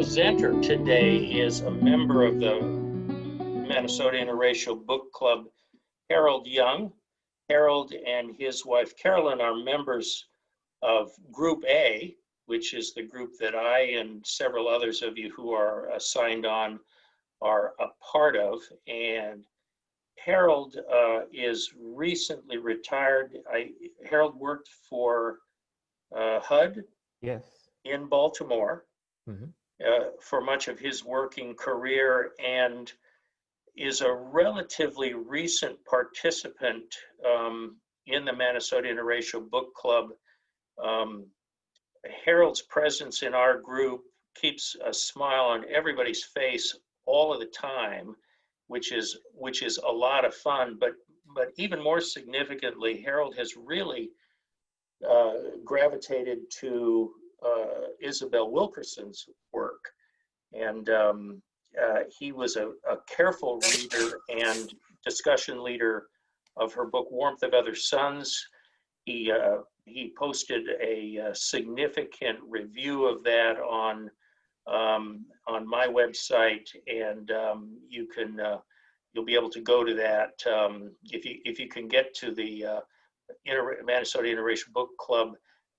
Presenter today is a member of the Manasota Interracial Book Club, Harold Young. Harold and his wife Carolyn are members of Group A, which is the group that I and several others of you who are signed on are a part of. And Harold is recently retired. Harold worked for HUD, yes, in Baltimore. Mm-hmm. For much of his working career, and is a relatively recent participant in the Manasota Interracial Book Club. Harold's presence in our group keeps a smile on everybody's face all of the time, which is a lot of fun. But even more significantly, Harold has really gravitated to Isabel Wilkerson's work, and he was a careful reader and discussion leader of her book Warmth of Other Suns. He posted a significant review of that on my website, and you'll be able to go to that if you can get to the Manasota Interracial Book Club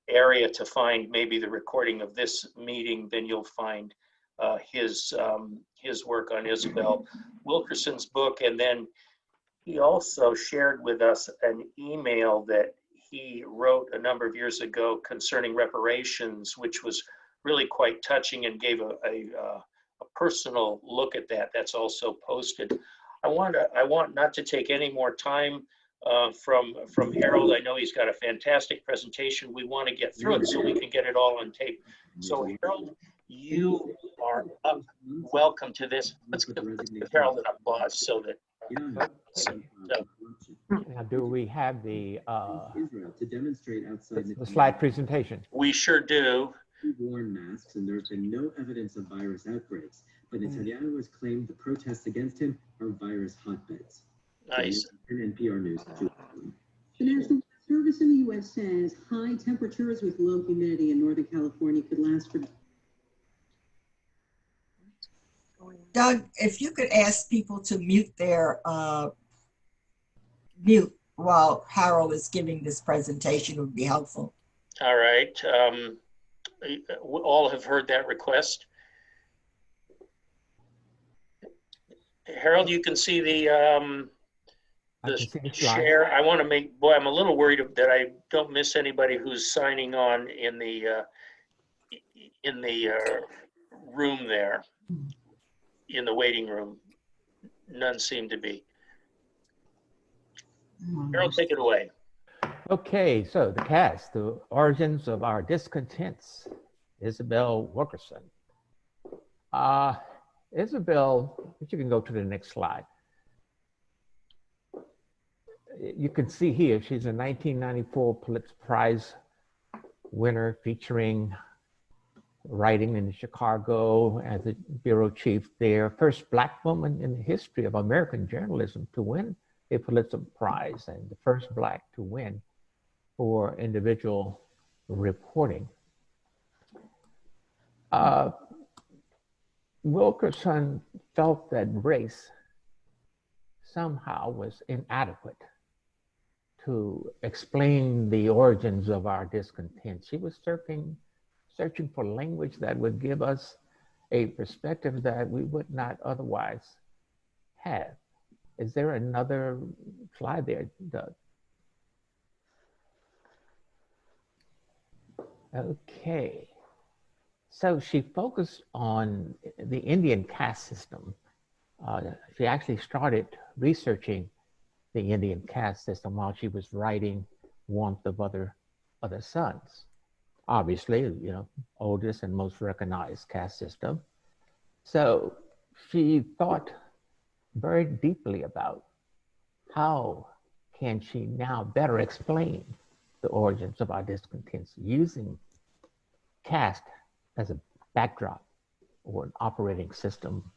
area to find maybe the recording of this meeting, then you'll find his work on Isabel Wilkerson's book. And then he also shared with us an email that he wrote a number of years ago concerning reparations, which was really quite touching and gave a personal look at that. That's also posted. I want not to take any more time from Harold. I know he's got a fantastic presentation. We want to get through it so we can get it all on tape. So Harold, you are up. Welcome to this. Let's give Harold an applause so that. Now, do we have the slide presentation? We sure do. Worn masks, and there's been no evidence of virus outbreaks. But Italiano has claimed the protests against him are virus hotbeds. Nice. And NPR News. The National Service in the U.S. says high temperatures with low humidity in Northern California could last for. Doug, if you could ask people to mute their mute while Harold is giving this presentation, it would be helpful. All right. All have heard that request. Harold, you can see the share. I want to make, boy, I'm a little worried that I don't miss anybody who's signing on in the room there, in the waiting room. None seem to be. Harold, take it away. Okay, so the cast, the origins of our discontents, Isabel Wilkerson. Isabel, if you can go to the next slide. You can see here, she's a 1994 Pulitzer Prize winner featuring writing in Chicago as a bureau chief there. First Black woman in the history of American journalism to win a Pulitzer Prize, and the first Black to win for individual reporting. Wilkerson felt that race somehow was inadequate to explain the origins of our discontent. She was searching for language that would give us a perspective that we would not otherwise have. Is there another slide there, Doug? Okay. So she focused on the Indian caste system. She actually started researching the Indian caste system while she was writing warmth of other sons. Obviously, you know, oldest and most recognized caste system. So she thought very deeply about how can she now better explain the origins of our discontents using caste as a backdrop or an operating system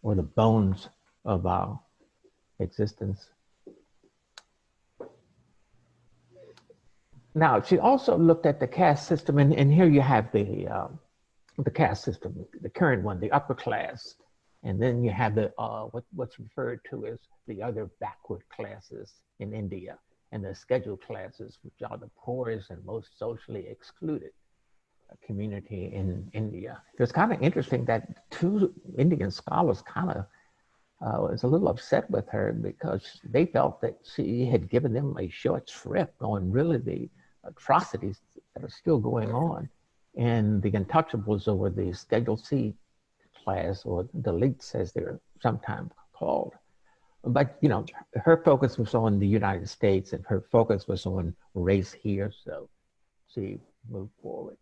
or the bones of our existence. Now, she also looked at the caste system, and here you have the caste system, the current one, the upper class, and then you have the what's referred to as the other backward classes in India, and the scheduled classes, which are the poorest and most socially excluded community in India. It was kind of interesting that two Indian scholars kind of was a little upset with her because they felt that she had given them a short shrift on really the atrocities that are still going on and the untouchables over the Schedule C class, or the elites as they're sometimes called. But, you know, her focus was on the United States and her focus was on race here, so she moved forward.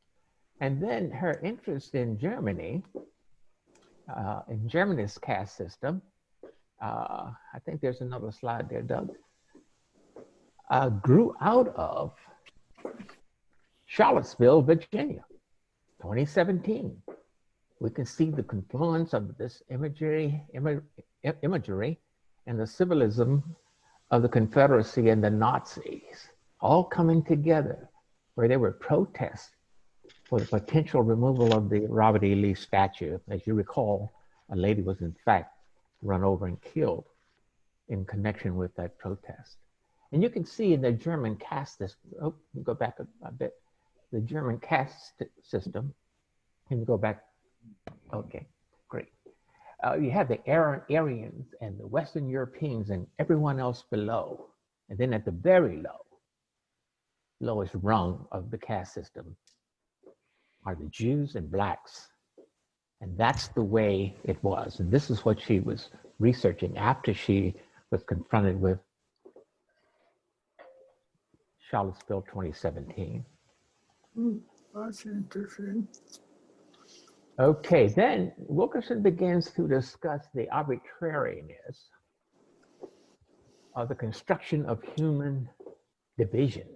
And then her interest in Germany, in Germany's caste system, I think there's another slide there, Doug, grew out of Charlottesville, Virginia, 2017. We can see the confluence of this imagery and the symbolism of the Confederacy and the Nazis all coming together, where there were protests for the potential removal of the Robert E. Lee statue. As you recall, a lady was in fact run over and killed in connection with that protest. And you can see in the German caste system, oh, go back a bit, the German caste system, can you go back? Okay, great. You have the Aryans and the Western Europeans and everyone else below. And then at the very lowest rung of the caste system are the Jews and Blacks. And that's the way it was. And this is what she was researching after she was confronted with Charlottesville 2017. That's interesting. Okay, then Wilkerson begins to discuss the arbitrariness of the construction of human division.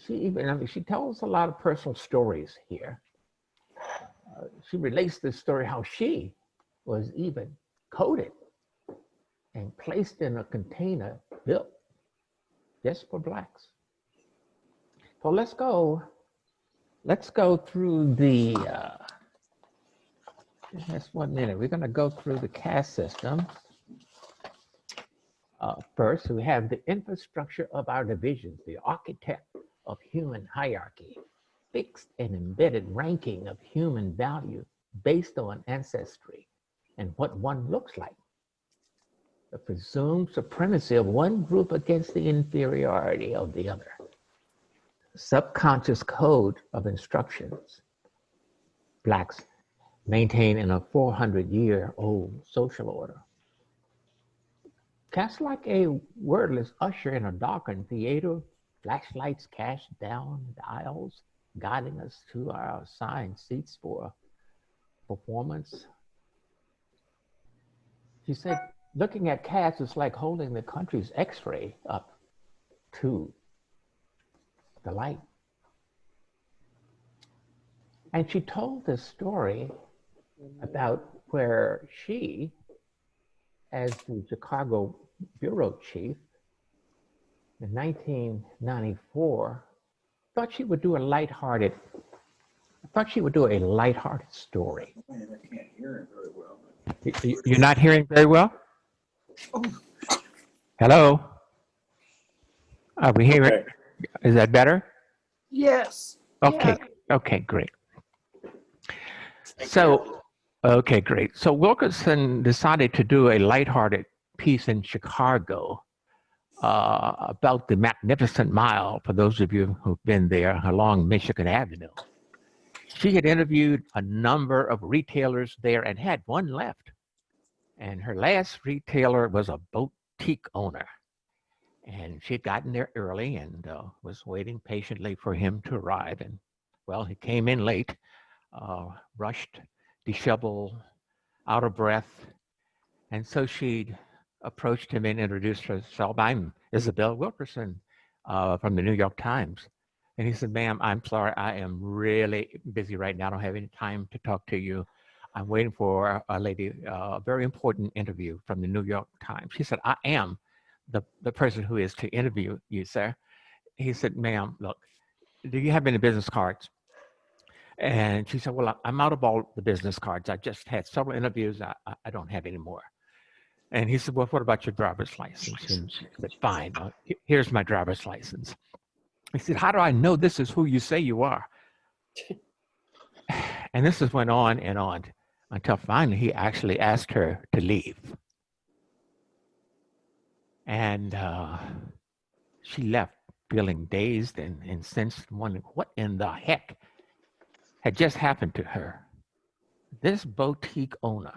She tells a lot of personal stories here. She relates the story how she was even coded and placed in a container built just for Blacks. So let's go through the, just 1 minute. We're gonna go through the caste system. First, we have the infrastructure of our divisions, the architect of human hierarchy, fixed and embedded ranking of human value based on ancestry and what one looks like. The presumed supremacy of one group against the inferiority of the other. Subconscious code of instructions. Blacks maintain in a 400-year-old social order. Cast like a wordless usher in a darkened theater, flashlights cast down the aisles, guiding us to our assigned seats for performance. She said, looking at Caste is like holding the country's x-ray up to the light. And she told this story about where she, as the Chicago bureau chief in 1994, thought she would do a lighthearted story. I can't hear it very well. You're not hearing very well? Oh. Hello? Are we hearing? Okay. Is that better? Yes. Okay. Yeah. Okay, great. Thank So, you. okay, great. So Wilkerson decided to do a lighthearted piece in Chicago about the Magnificent Mile, for those of you who've been there, along Michigan Avenue. She had interviewed a number of retailers there and had one left. And her last retailer was a boutique owner. And And she had gotten there early and was waiting patiently for him to arrive. And well, he came in late, rushed, disheveled, out of breath. And so she approached him and introduced herself. I'm Isabel Wilkerson from the New York Times. And he said, ma'am, I'm sorry, I am really busy right now. I don't have any time to talk to you. I'm waiting for a lady, a very important interview from the New York Times. She said, I am the person who is to interview you, sir. He said, ma'am, look, do you have any business cards? And she said, well, I'm out of all the business cards. I just had several interviews. I don't have any more. And he said, well, what about your driver's license? And she said, fine, here's my driver's license. He said, how do I know this is who you say you are? And this just went on until finally he actually asked her to leave. And she left feeling dazed and incensed, wondering what in the heck had just happened to her. This boutique owner,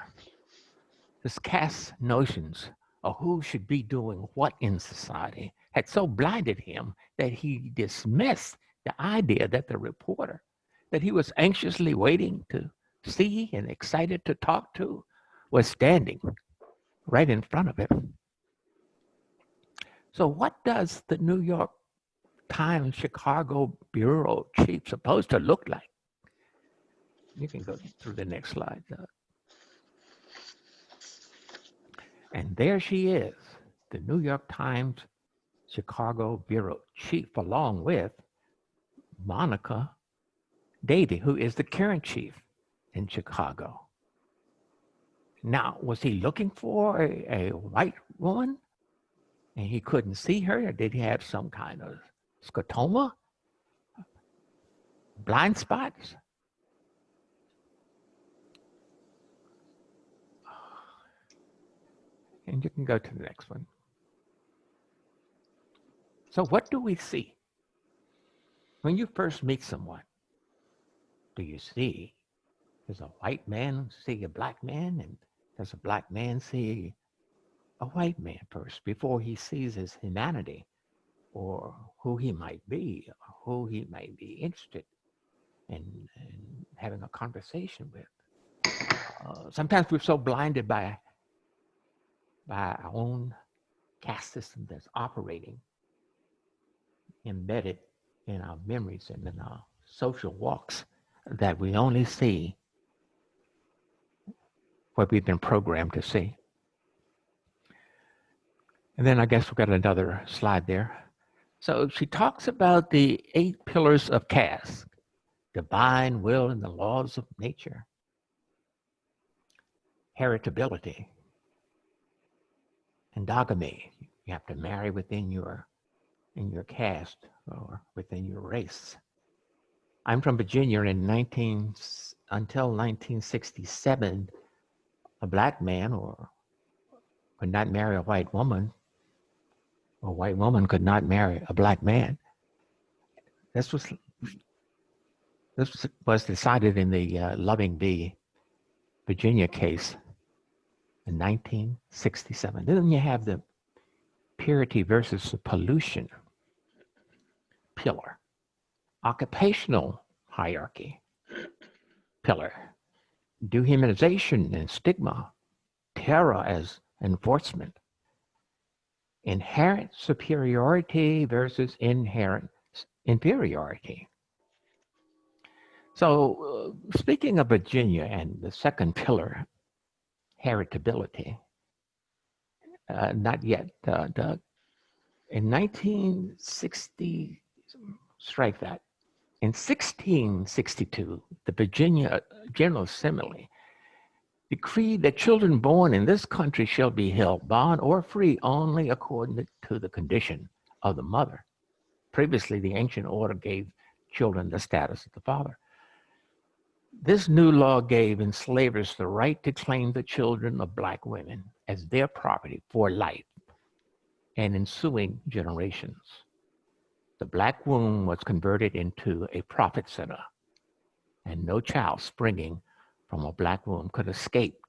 this caste notions of who should be doing what in society had so blinded him that he dismissed the idea that the reporter that he was anxiously waiting to see and excited to talk to was standing right in front of him. So what does the New York Times Chicago bureau chief supposed to look like? You can go through the next slide. And there she is, the New York Times Chicago bureau chief, along with Monica Davey, who is the current chief in Chicago. Now, was he looking for a white woman and he couldn't see her? Or did he have some kind of scotoma? Blind spots? And you can go to the next one. So what do we see? When you first meet someone, do you see, does a white man see a black man? And does a black man see a white man first before he sees his humanity or who he might be, or who he might be interested in having a conversation with? Sometimes we're so blinded by our own caste system that's operating, embedded in our memories and in our social walks, that we only see what we've been programmed to see. And then I guess we've got another slide there. So she talks about the 8 pillars of caste: divine will and the laws of nature, heritability, endogamy. You have to marry within your caste or within your race. I'm from Virginia. Until 1967, a black man could not marry a white woman, or a white woman could not marry a black man. This was decided in the Loving v. Virginia case in 1967. Then you have the purity versus pollution pillar, occupational hierarchy pillar, dehumanization and stigma, terror as enforcement, inherent superiority versus inherent inferiority. So speaking of Virginia and the second pillar, heritability, not yet, Doug. In 1960, strike that. In 1662, the Virginia General Assembly decreed that children born in this country shall be held bond or free only according to the condition of the mother. Previously, the ancient order gave children the status of the father. This new law gave enslavers the right to claim the children of black women as their property for life and ensuing generations. The black womb was converted into a profit center, and no child springing from a black womb could escape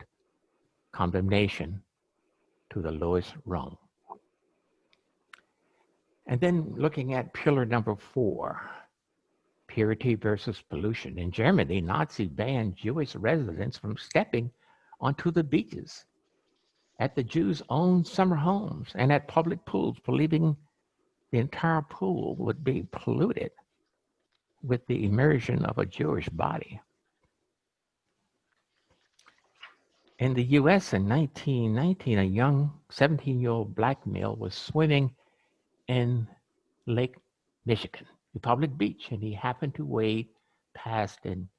condemnation to the lowest rung. And then looking at pillar number 4, purity versus pollution. In Germany, Nazi banned Jewish residents from stepping onto the beaches, at the Jews' own summer homes, and at public pools, believing the entire pool would be polluted with the immersion of a Jewish body. In the US in 1919, a young 17-year-old black male was swimming in Lake Michigan, a public beach, and he happened to wade past an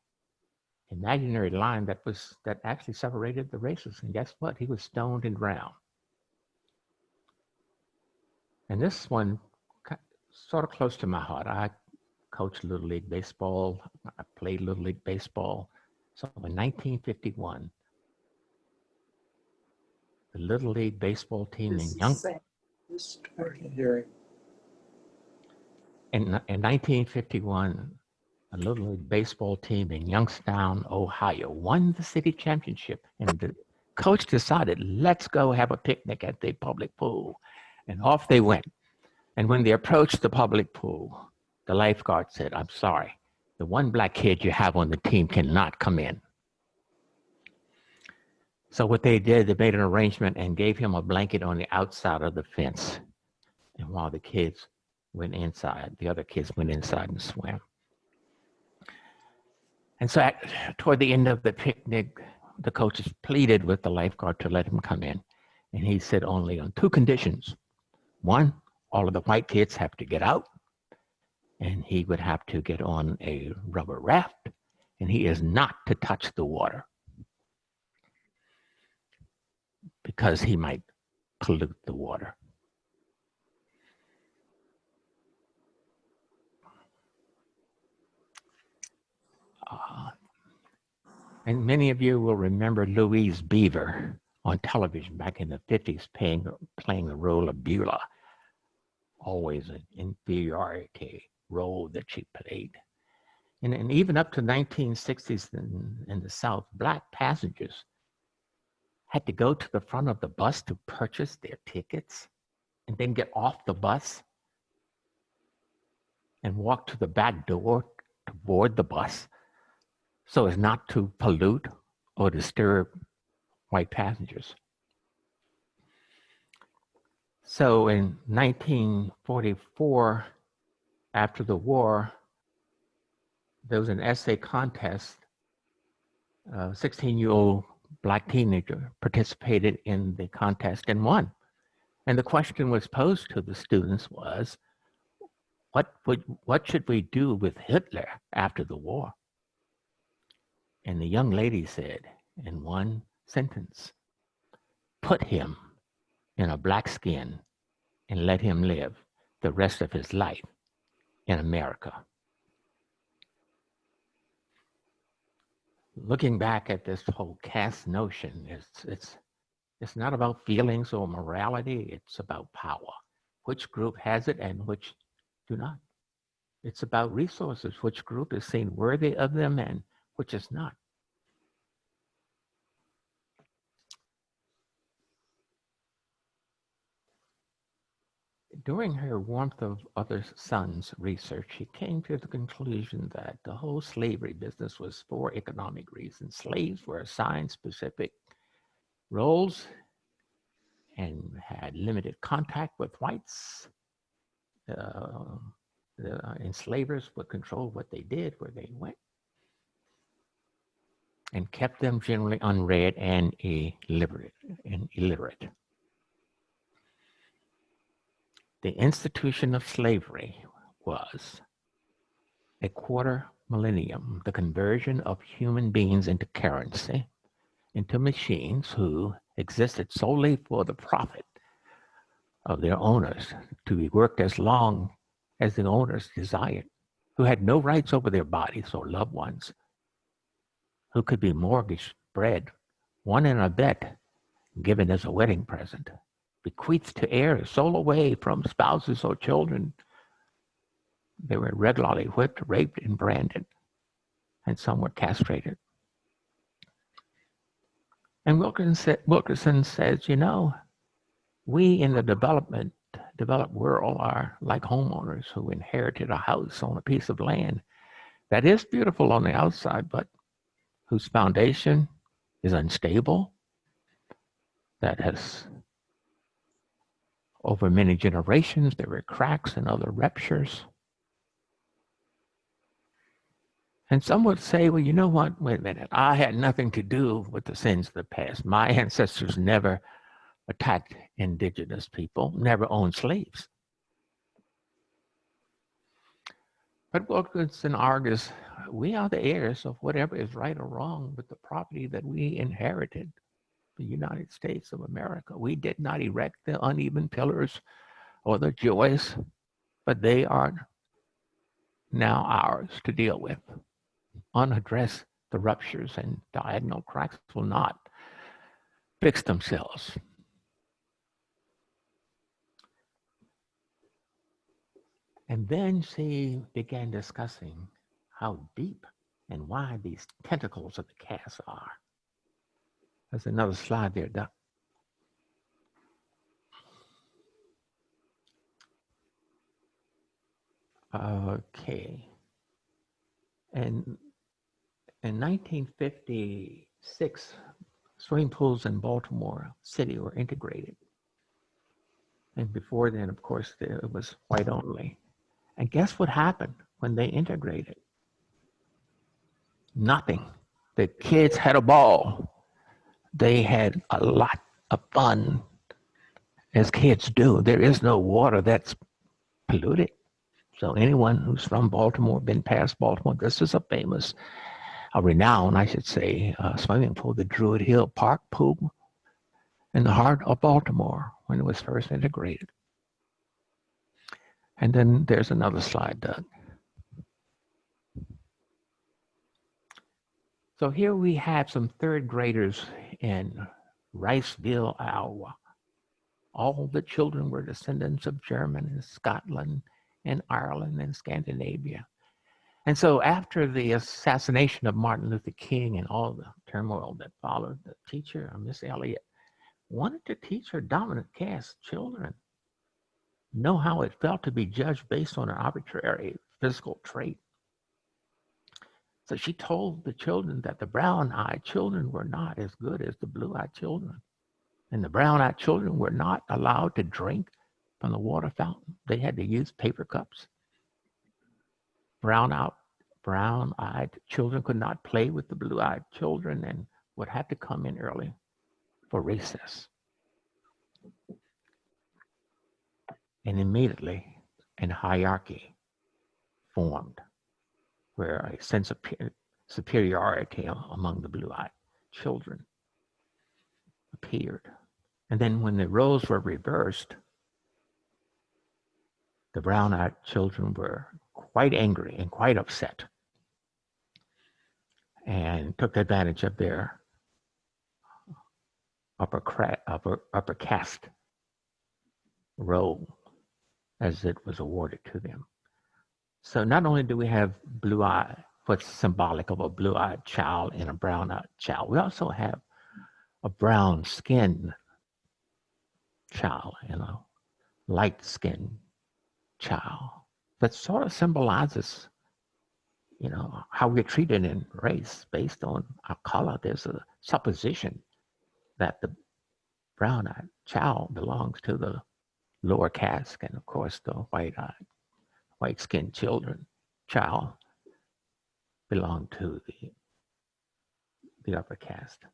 imaginary line that actually separated the races. And guess what? He was stoned and drowned. And this one, sort of close to my heart. I coached Little League Baseball. I played Little League Baseball. So in 1951, the Little League Baseball team in in 1951, a Little League Baseball team in Youngstown, Ohio, won the city championship. And the coach decided, let's go have a picnic at the public pool. And off they went. And when they approached the public pool, the lifeguard said, I'm sorry, the one black kid you have on the team cannot come in. So what they did, they made an arrangement and gave him a blanket on the outside of the fence. And while the kids went inside, the other kids went inside and swam. And so toward the end of the picnic, the coaches pleaded with the lifeguard to let him come in. And he said only on 2 conditions. 1, all of the white kids have to get out, and he would have to get on a rubber raft, and he is not to touch the water because he might pollute the water. And many of you will remember Louise Beaver on television back in the 50s playing the role of Beulah. Always an inferiority role that she played. And even up to 1960s in the South, black passengers had to go to the front of the bus to purchase their tickets and then get off the bus and walk to the back door to board the bus so as not to pollute or disturb white passengers. So in 1944, after the war, there was an essay contest. A 16-year-old black teenager participated in the contest and won. And the question was posed to the students was, what should we do with Hitler after the war? And the young lady said in one sentence, put him in a black skin and let him live the rest of his life in America. Looking back at this whole caste notion, it's not about feelings or morality, it's about power. Which group has it and which do not? It's about resources, which group is seen worthy of them and which is not. During her Warmth of Other Suns research, she came to the conclusion that the whole slavery business was for economic reasons. Slaves were assigned specific roles and had limited contact with whites. The enslavers would control what they did, where they went, and kept them generally unread and illiterate. The institution of slavery was a quarter millennium, the conversion of human beings into currency, into machines who existed solely for the profit of their owners, to be worked as long as the owners desired, who had no rights over their bodies or loved ones, who could be mortgaged, bred, won in a bet, given as a wedding present, bequeathed to heirs, sold away from spouses or children. They were regularly whipped, raped, and branded, and some were castrated. And Wilkerson says, you know, we in the development developed world are like homeowners who inherited a house on a piece of land that is beautiful on the outside, but whose foundation is unstable, that has, over many generations, there were cracks and other ruptures. And some would say, well, you know what? Wait a minute. I had nothing to do with the sins of the past. My ancestors never attacked indigenous people, never owned slaves. But Wilkerson argues, we are the heirs of whatever is right or wrong with the property that we inherited, the United States of America. We did not erect the uneven pillars or the joys, but they are now ours to deal with. Unaddressed, the ruptures and diagonal cracks will not fix themselves. And then she began discussing how deep and wide these tentacles of the caste are. There's another slide there, Doc. Okay. And in 1956, swimming pools in Baltimore City were integrated. And before then, of course, it was white only. And guess what happened when they integrated? Nothing. The kids had a ball. They had a lot of fun, as kids do. There is no water that's polluted. So anyone who's from Baltimore, been past Baltimore, this is a famous, a renowned, I should say, swimming pool, the Druid Hill Park pool in the heart of Baltimore when it was first integrated. And then there's another slide, Doug. So here we have some third graders in Riceville, Iowa. All the children were descendants of German and Scotland and Ireland and Scandinavia. And so after the assassination of Martin Luther King and all the turmoil that followed, the teacher, Miss Elliott, wanted to teach her dominant caste children know how it felt to be judged based on an arbitrary physical trait. So she told the children that the brown-eyed children were not as good as the blue-eyed children. And the brown-eyed children were not allowed to drink from the water fountain. They had to use paper cups. Brown-eyed children could not play with the blue-eyed children and would have to come in early for recess. And immediately, a hierarchy formed where a sense of superiority among the blue-eyed children appeared. And then when the roles were reversed, the brown-eyed children were quite angry and quite upset and took advantage of their upper caste role as it was awarded to them. So not only do we have blue-eyed, what's symbolic of a blue-eyed child and a brown-eyed child, we also have a brown-skinned child and a light-skinned child. That sort of symbolizes, you know, how we're treated in race based on our color. There's a supposition that the brown-eyed child belongs to the lower caste, and of course the white-skinned child belonged to the upper caste.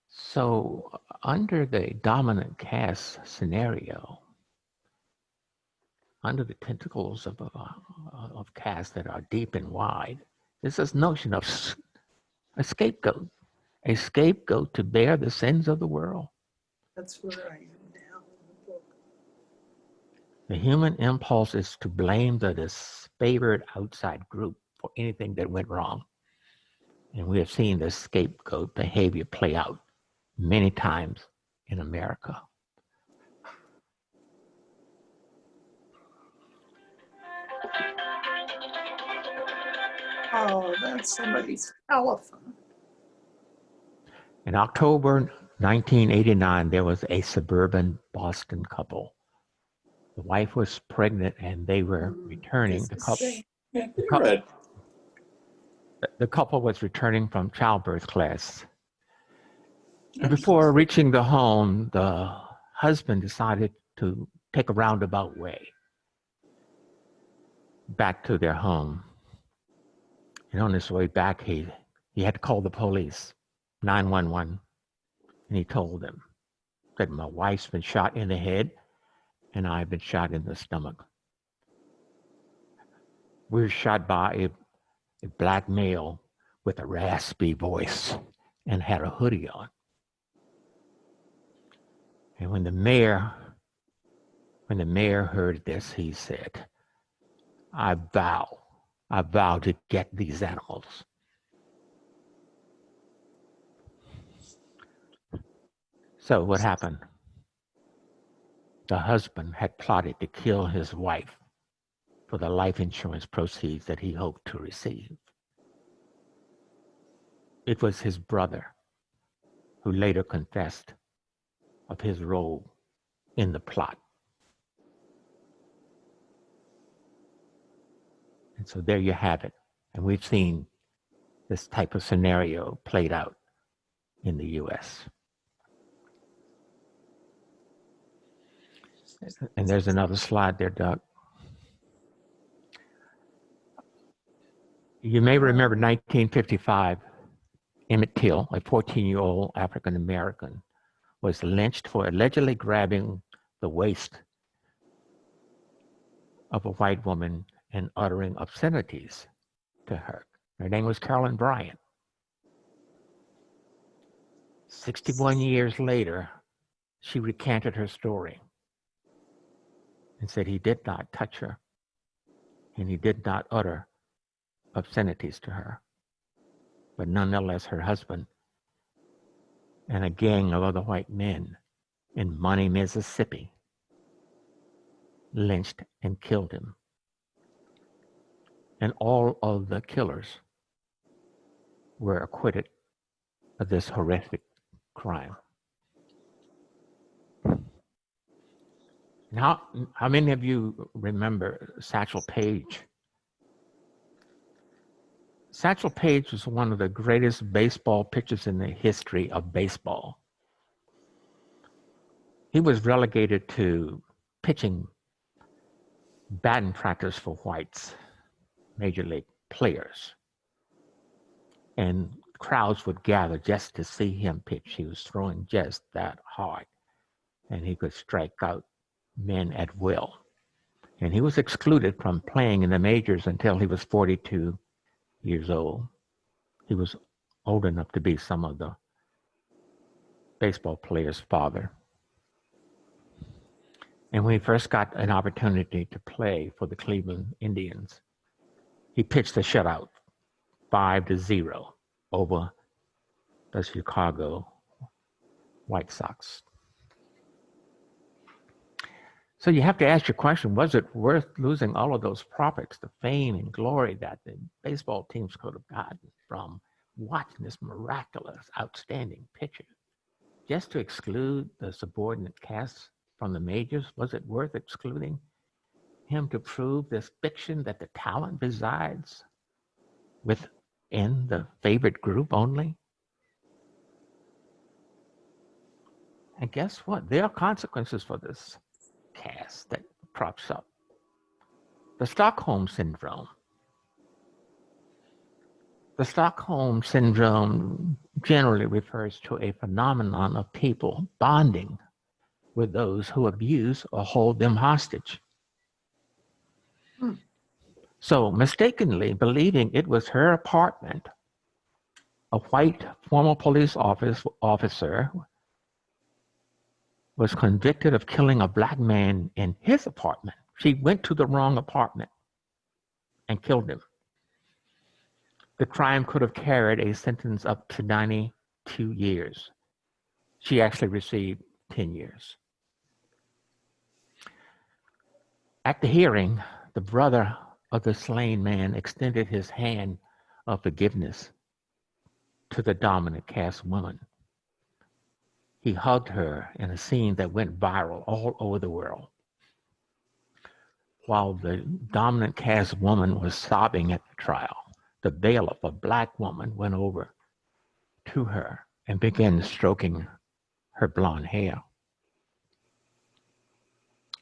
So under the dominant caste scenario, under the tentacles of caste that are deep and wide, is this notion of a scapegoat to bear the sins of the world. That's where I am now in the book. The human impulse is to blame the disfavored outside group for anything that went wrong. And we have seen this scapegoat behavior play out many times in America. Oh, that's somebody's telephone. In October 1989, there was a suburban Boston couple. The wife was pregnant and they were returning. The couple was returning from childbirth class. And before reaching the home, the husband decided to take a roundabout way back to their home. And on his way back, he had to call the police, 911. And he told them that my wife's been shot in the head and I've been shot in the stomach. We were shot by a black male with a raspy voice and had a hoodie on. And when the mayor heard this, he said, I vow to get these animals. So what happened? The husband had plotted to kill his wife for the life insurance proceeds that he hoped to receive. It was his brother who later confessed of his role in the plot. And so there you have it. And we've seen this type of scenario played out in the US. And there's another slide there, Doug. You may remember 1955, Emmett Till, a 14-year-old African-American, was lynched for allegedly grabbing the waist of a white woman and uttering obscenities to her. Her name was Carolyn Bryant. 61 years later, she recanted her story and said he did not touch her and he did not utter obscenities to her. But nonetheless, her husband and a gang of other white men in Money, Mississippi, lynched and killed him. And all of the killers were acquitted of this horrific crime. Now, how many of you remember Satchel Paige? Satchel Paige was one of the greatest baseball pitchers in the history of baseball. He was relegated to pitching batting practice for whites, major league players. And crowds would gather just to see him pitch. He was throwing just that hard. And he could strike out men at will. And he was excluded from playing in the majors until he was 42 years old. He was old enough to be some of the baseball players' father. And when he first got an opportunity to play for the Cleveland Indians, he pitched a shutout, 5-0 over the Chicago White Sox. So you have to ask your question, was it worth losing all of those profits, the fame and glory that the baseball teams could have gotten from watching this miraculous, outstanding pitcher, just to exclude the subordinate cast from the majors? Was it worth excluding him to prove this fiction that the talent resides within the favored group only? And guess what? There are consequences for this cast that props up. The Stockholm Syndrome. The Stockholm Syndrome generally refers to a phenomenon of people bonding with those who abuse or hold them hostage. So mistakenly believing it was her apartment, a white former police officer was convicted of killing a black man in his apartment. She went to the wrong apartment and killed him. The crime could have carried a sentence up to 92 years. She actually received 10 years. At the hearing, the brother of the slain man extended his hand of forgiveness to the dominant caste woman he hugged her in a scene that went viral all over the world. While the dominant caste woman was sobbing at the trial, the bailiff, a black woman, went over to her and began stroking her blonde hair.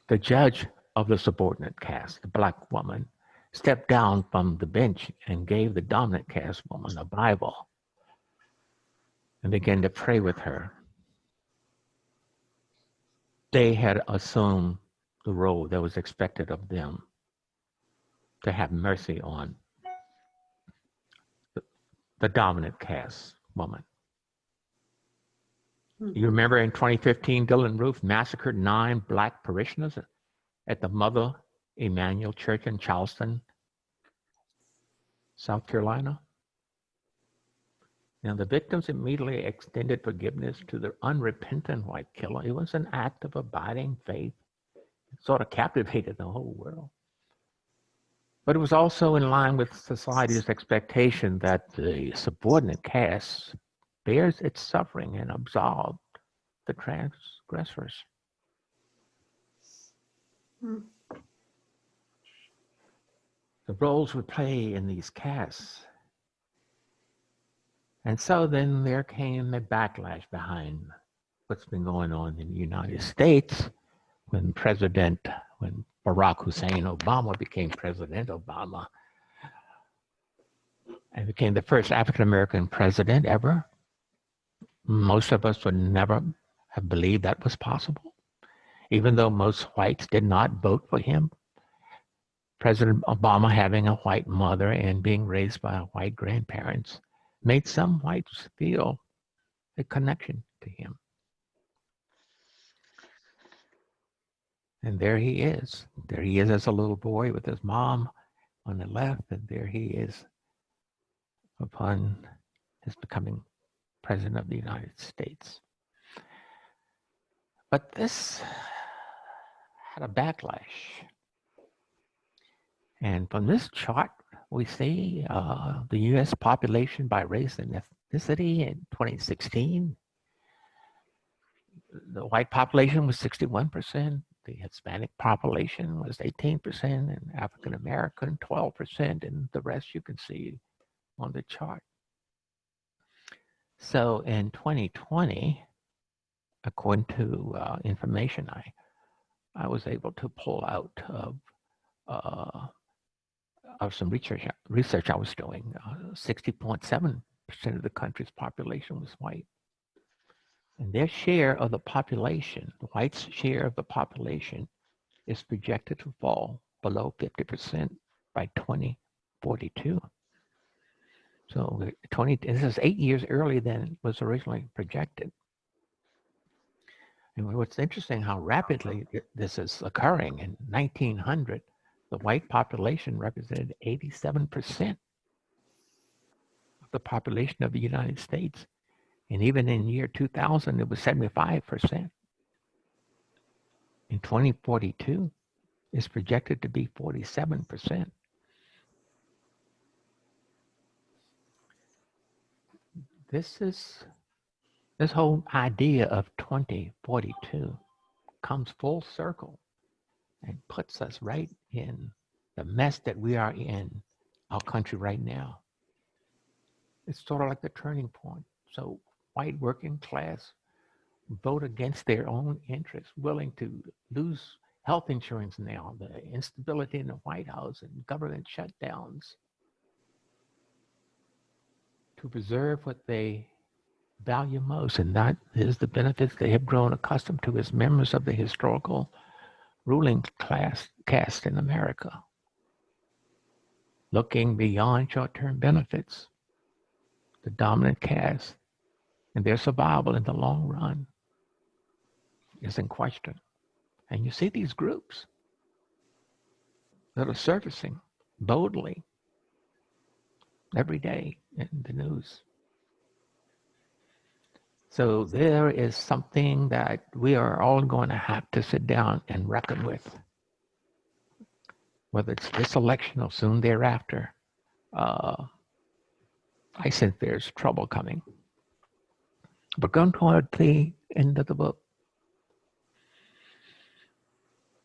The judge of the subordinate caste, the black woman, stepped down from the bench and gave the dominant caste woman a Bible and began to pray with her. They had assumed the role that was expected of them to have mercy on the dominant caste woman. You remember in 2015, Dylan Roof massacred 9 black parishioners at the Mother Emanuel Church in Charleston, South Carolina? Now, the victims immediately extended forgiveness to the unrepentant white killer. It was an act of abiding faith. It sort of captivated the whole world. But it was also in line with society's expectation that the subordinate caste bears its suffering and absolve the transgressors. The roles we play in these castes. And so then there came a backlash behind what's been going on in the United States when Barack Hussein Obama became President Obama and became the first African-American president ever. Most of us would never have believed that was possible, even though most whites did not vote for him. President Obama, having a white mother and being raised by white grandparents, made some whites feel a connection to him. And there he is. There he is as a little boy with his mom on the left, and there he is upon his becoming President of the United States. But this had a backlash. And from this chart, we see the U.S. population by race and ethnicity in 2016. The white population was 61%. The Hispanic population was 18%, and African American 12%, and the rest you can see on the chart. So in 2020, according to information I was able to pull out of some research I was doing, 60.7% of the country's population was white. And their share of the population, the whites' share of the population, is projected to fall below 50% by 2042. So this is 8 years earlier than was originally projected. And what's interesting how rapidly this is occurring. In 1900, the white population represented 87% of the population of the United States. And even in year 2000, it was 75%. In 2042, it's projected to be 47%. This whole idea of 2042 comes full circle and puts us right in the mess that we are in our country right now. It's sort of like the turning point. So white working class vote against their own interests, willing to lose health insurance now, the instability in the White House and government shutdowns to preserve what they value most, and that is the benefits they have grown accustomed to as members of the historical ruling caste in America. Looking beyond short-term benefits, the dominant caste and their survival in the long run is in question. And you see these groups that are surfacing boldly every day in the news. So there is something that we are all going to have to sit down and reckon with. Whether it's this election or soon thereafter, I sense there's trouble coming. But going toward the end of the book,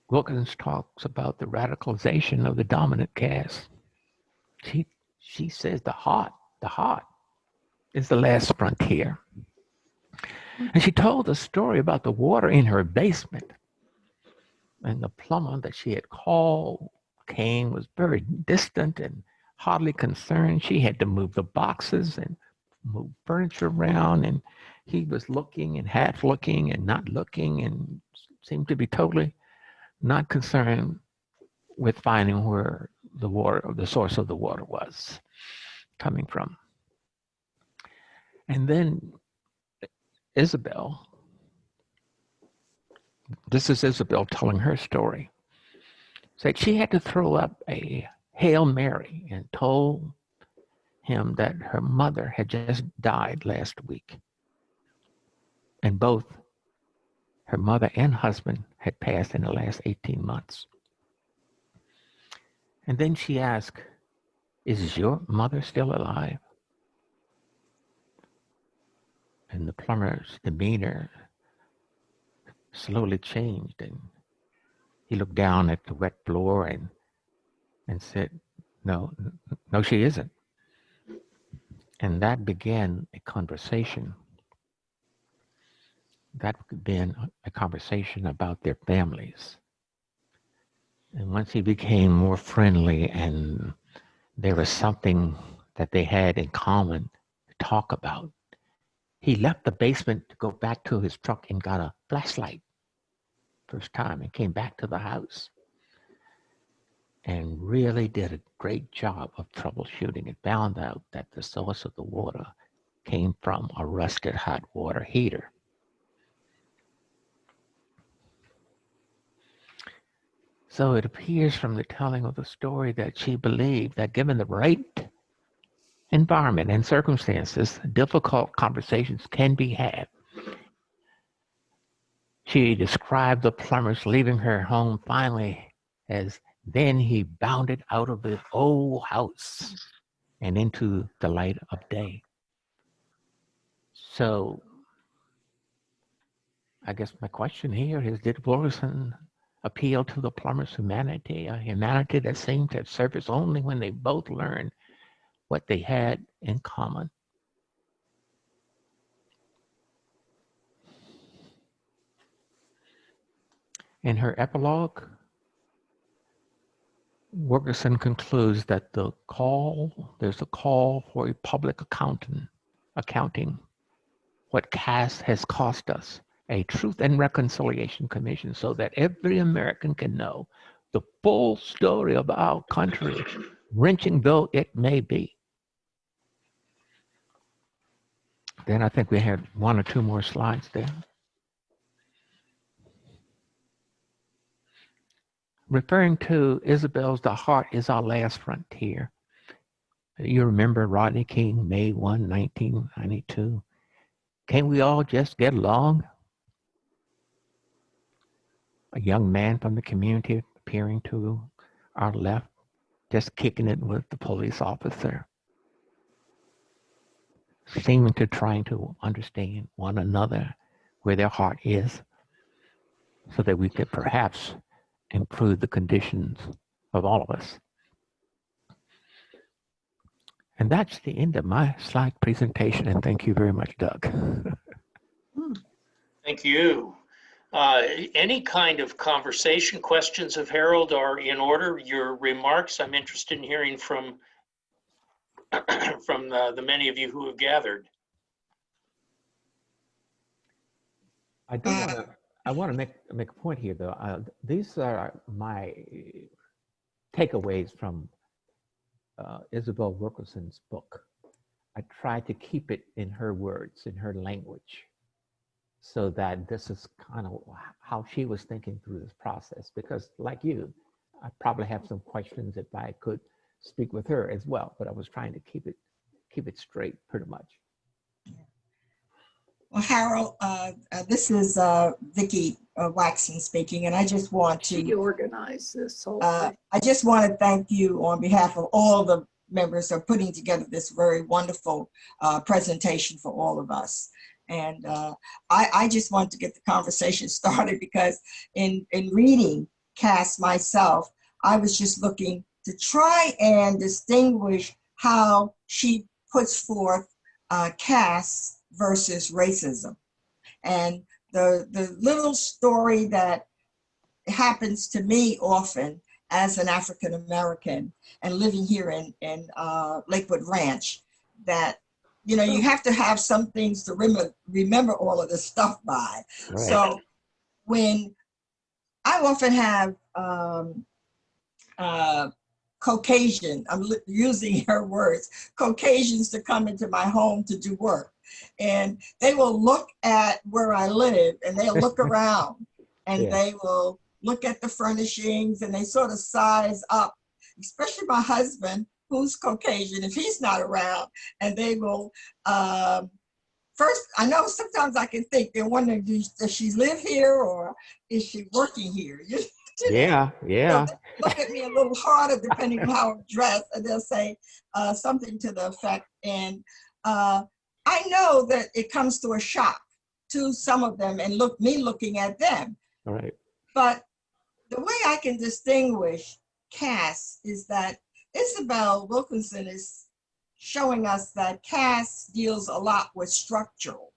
Wilkins talks about the radicalization of the dominant caste. She says the heart is the last frontier. And she told a story about the water in her basement. And the plumber that she had called came, was very distant and hardly concerned. She had to move the boxes and move furniture around. And he was looking and half looking and not looking and seemed to be totally not concerned with finding where the water, or the source of the water was coming from. And then Isabel, this is Isabel telling her story, said she had to throw up a Hail Mary and told him that her mother had just died last week. And both her mother and husband had passed in the last 18 months. And then she asked, "Is your mother still alive?" And the plumber's demeanor slowly changed, and he looked down at the wet floor and said, no, she isn't. And that began a conversation. That began a conversation about their families. And once he became more friendly and there was something that they had in common to talk about, he left the basement to go back to his truck and got a flashlight first time and came back to the house and really did a great job of troubleshooting and found out that the source of the water came from a rusted hot water heater. So it appears from the telling of the story that she believed that given the right environment and circumstances, difficult conversations can be had. She described the plumbers leaving her home finally as, "Then he bounded out of the old house and into the light of day." So I guess my question here is, did Wilkerson appeal to the plumbers' humanity, a humanity that seemed to surface only when they both learned what they had in common? In her epilogue, Wilkerson concludes that there's a call for a public accounting what caste has cost us, a Truth and Reconciliation Commission, so that every American can know the full story of our country, wrenching though it may be. Then I think we had one or two more slides there. Referring to Isabel's "The Heart is Our Last Frontier." You remember Rodney King, May 1, 1992. Can't we all just get along? A young man from the community appearing to our left, just kicking it with the police officer, seeming to trying to understand one another, where their heart is, so that we could perhaps improve the conditions of all of us. And that's the end of my slide presentation, and thank you very much, Doug. Thank you. Any kind of conversation, questions of Harold are in order. Your remarks, I'm interested in hearing from the many of you who have gathered. I want to make a point here, though. These are my takeaways from Isabel Wilkerson's book. I tried to keep it in her words, in her language, so that this is kind of how she was thinking through this process. Because like you, I probably have some questions if I could speak with her as well, but I was trying to keep it straight pretty much. Well, Harold, this is Vicki Waxman speaking, and I just want to She organized this whole thing. I just want to thank you on behalf of all the members of putting together this very wonderful presentation for all of us. And I just want to get the conversation started because in reading Caste myself, I was just looking to try and distinguish how she puts forth caste versus racism. And the little story that happens to me often as an African American and living here in Lakewood Ranch, that you have to have some things to remember all of this stuff by. Right. So when I often have Caucasian, I'm using her words, Caucasians to come into my home to do work. And they will look at where I live and they'll look around and Yeah. they will look at the furnishings and they sort of size up, especially my husband, who's Caucasian, if he's not around, and they will, first, I know sometimes I can think they're wondering, does she live here or is she working here? Yeah, yeah. So they look at me a little harder depending on how I'm dressed, and they'll say something to the effect. And I know that it comes to a shock to some of them and me looking at them. All right. But the way I can distinguish caste is that Isabel Wilkerson is showing us that caste deals a lot with structural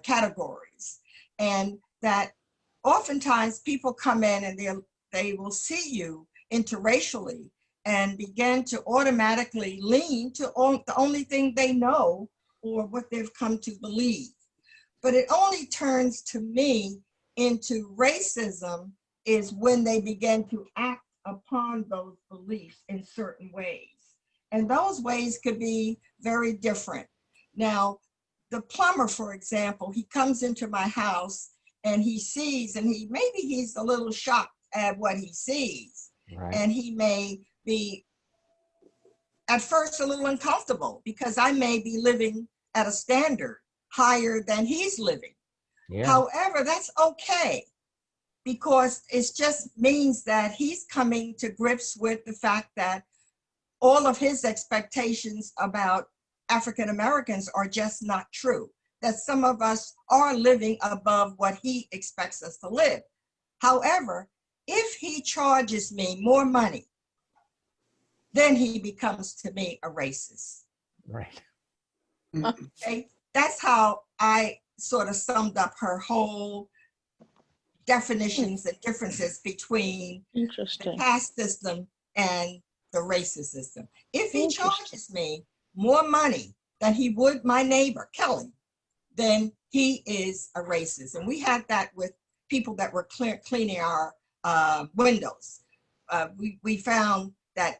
categories, and that oftentimes people come in and they will see you interracially and begin to automatically lean to the only thing they know or what they've come to believe. But it only turns to me into racism is when they begin to act upon those beliefs in certain ways. And those ways could be very different. Now, the plumber, for example, he comes into my house and he sees, and maybe he's a little shocked at what he sees. Right. And he may be at first a little uncomfortable because I may be living at a standard higher than he's living. Yeah. However, that's okay, because it just means that he's coming to grips with the fact that all of his expectations about African Americans are just not true, that some of us are living above what he expects us to live. However, if he charges me more money, then he becomes to me a racist. Right. Okay, that's how I sort of summed up her whole definitions and differences between the Interesting. caste system and the racist system. If he Interesting. charges me more money than he would my neighbor, Kelly, then he is a racist. And we had that with people that were cleaning our windows. We found that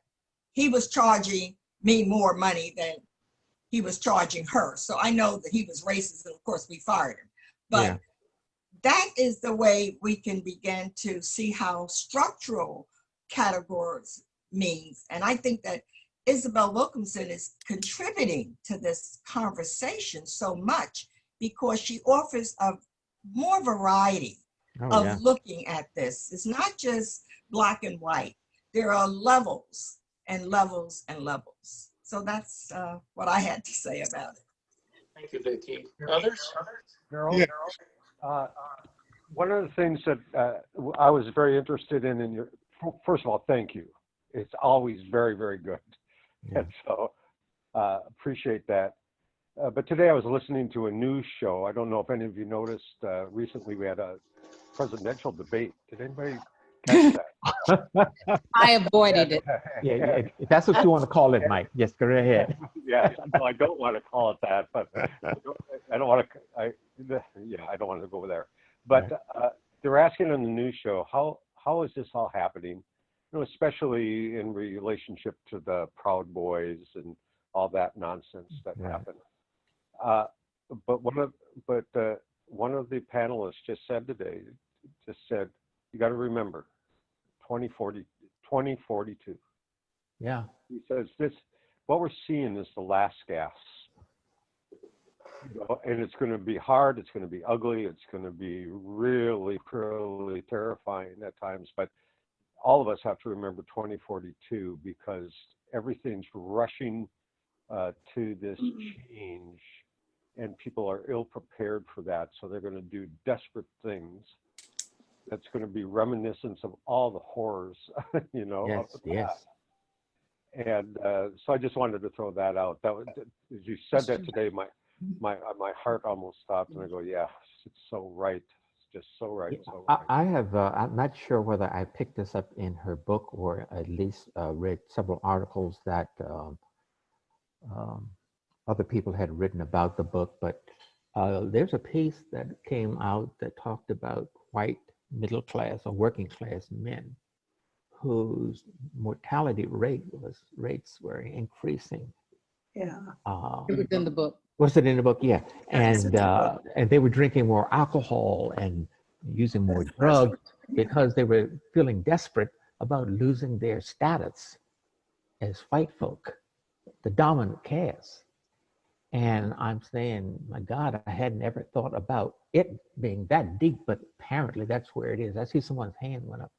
he was charging me more money than he was charging her. So I know that he was racist, and of course we fired him. But Yeah. that is the way we can begin to see how structural categories means. And I think that Isabel Wilkerson is contributing to this conversation so much because she offers a more variety Oh, of yeah. looking at this. It's not just black and white. There are levels and levels and levels. So that's what I had to say about it. Thank you, Vicki. Others? Carol? Yeah. One of the things that I was very interested in your, first of all, thank you. It's always very, very good. Yeah. And so appreciate that. But today I was listening to a news show. I don't know if any of you noticed, recently we had a presidential debate. Did anybody catch that? I avoided it. Yeah, if that's what you want to call it, Mike. Yes, go ahead. Yeah, no, I don't want to call it that, but I don't want to, I don't want to go there. But they're asking on the news show, how is this all happening? You know, especially in relationship to the Proud Boys and all that nonsense that happened. But one of the panelists just said today, you got to remember, 2042. Yeah. He says what we're seeing is the last gasp. You know, and it's going to be hard, it's going to be ugly, it's going to be really, really terrifying at times. But all of us have to remember 2042 because everything's rushing to this change and people are ill prepared for that. So they're going to do desperate things. That's going to be reminiscent of all the horrors, you know. Yes, of the yes. past. And so I just wanted to throw that out. That was, as you said that today, my heart almost stopped, and I go, yeah, it's so right. It's just so right. So right. I have, I'm not sure whether I picked this up in her book or at least read several articles that other people had written about the book, but there's a piece that came out that talked about white middle class or working class men whose mortality rates were increasing. Yeah. It was in the book. Was it in the book? Yeah. Yes, it's in the book. And they were drinking more alcohol and using more drugs because they were feeling desperate about losing their status as white folk, the dominant caste. And I'm saying, my God, I hadn't ever thought about it being that deep, but apparently that's where it is. I see someone's hand went up.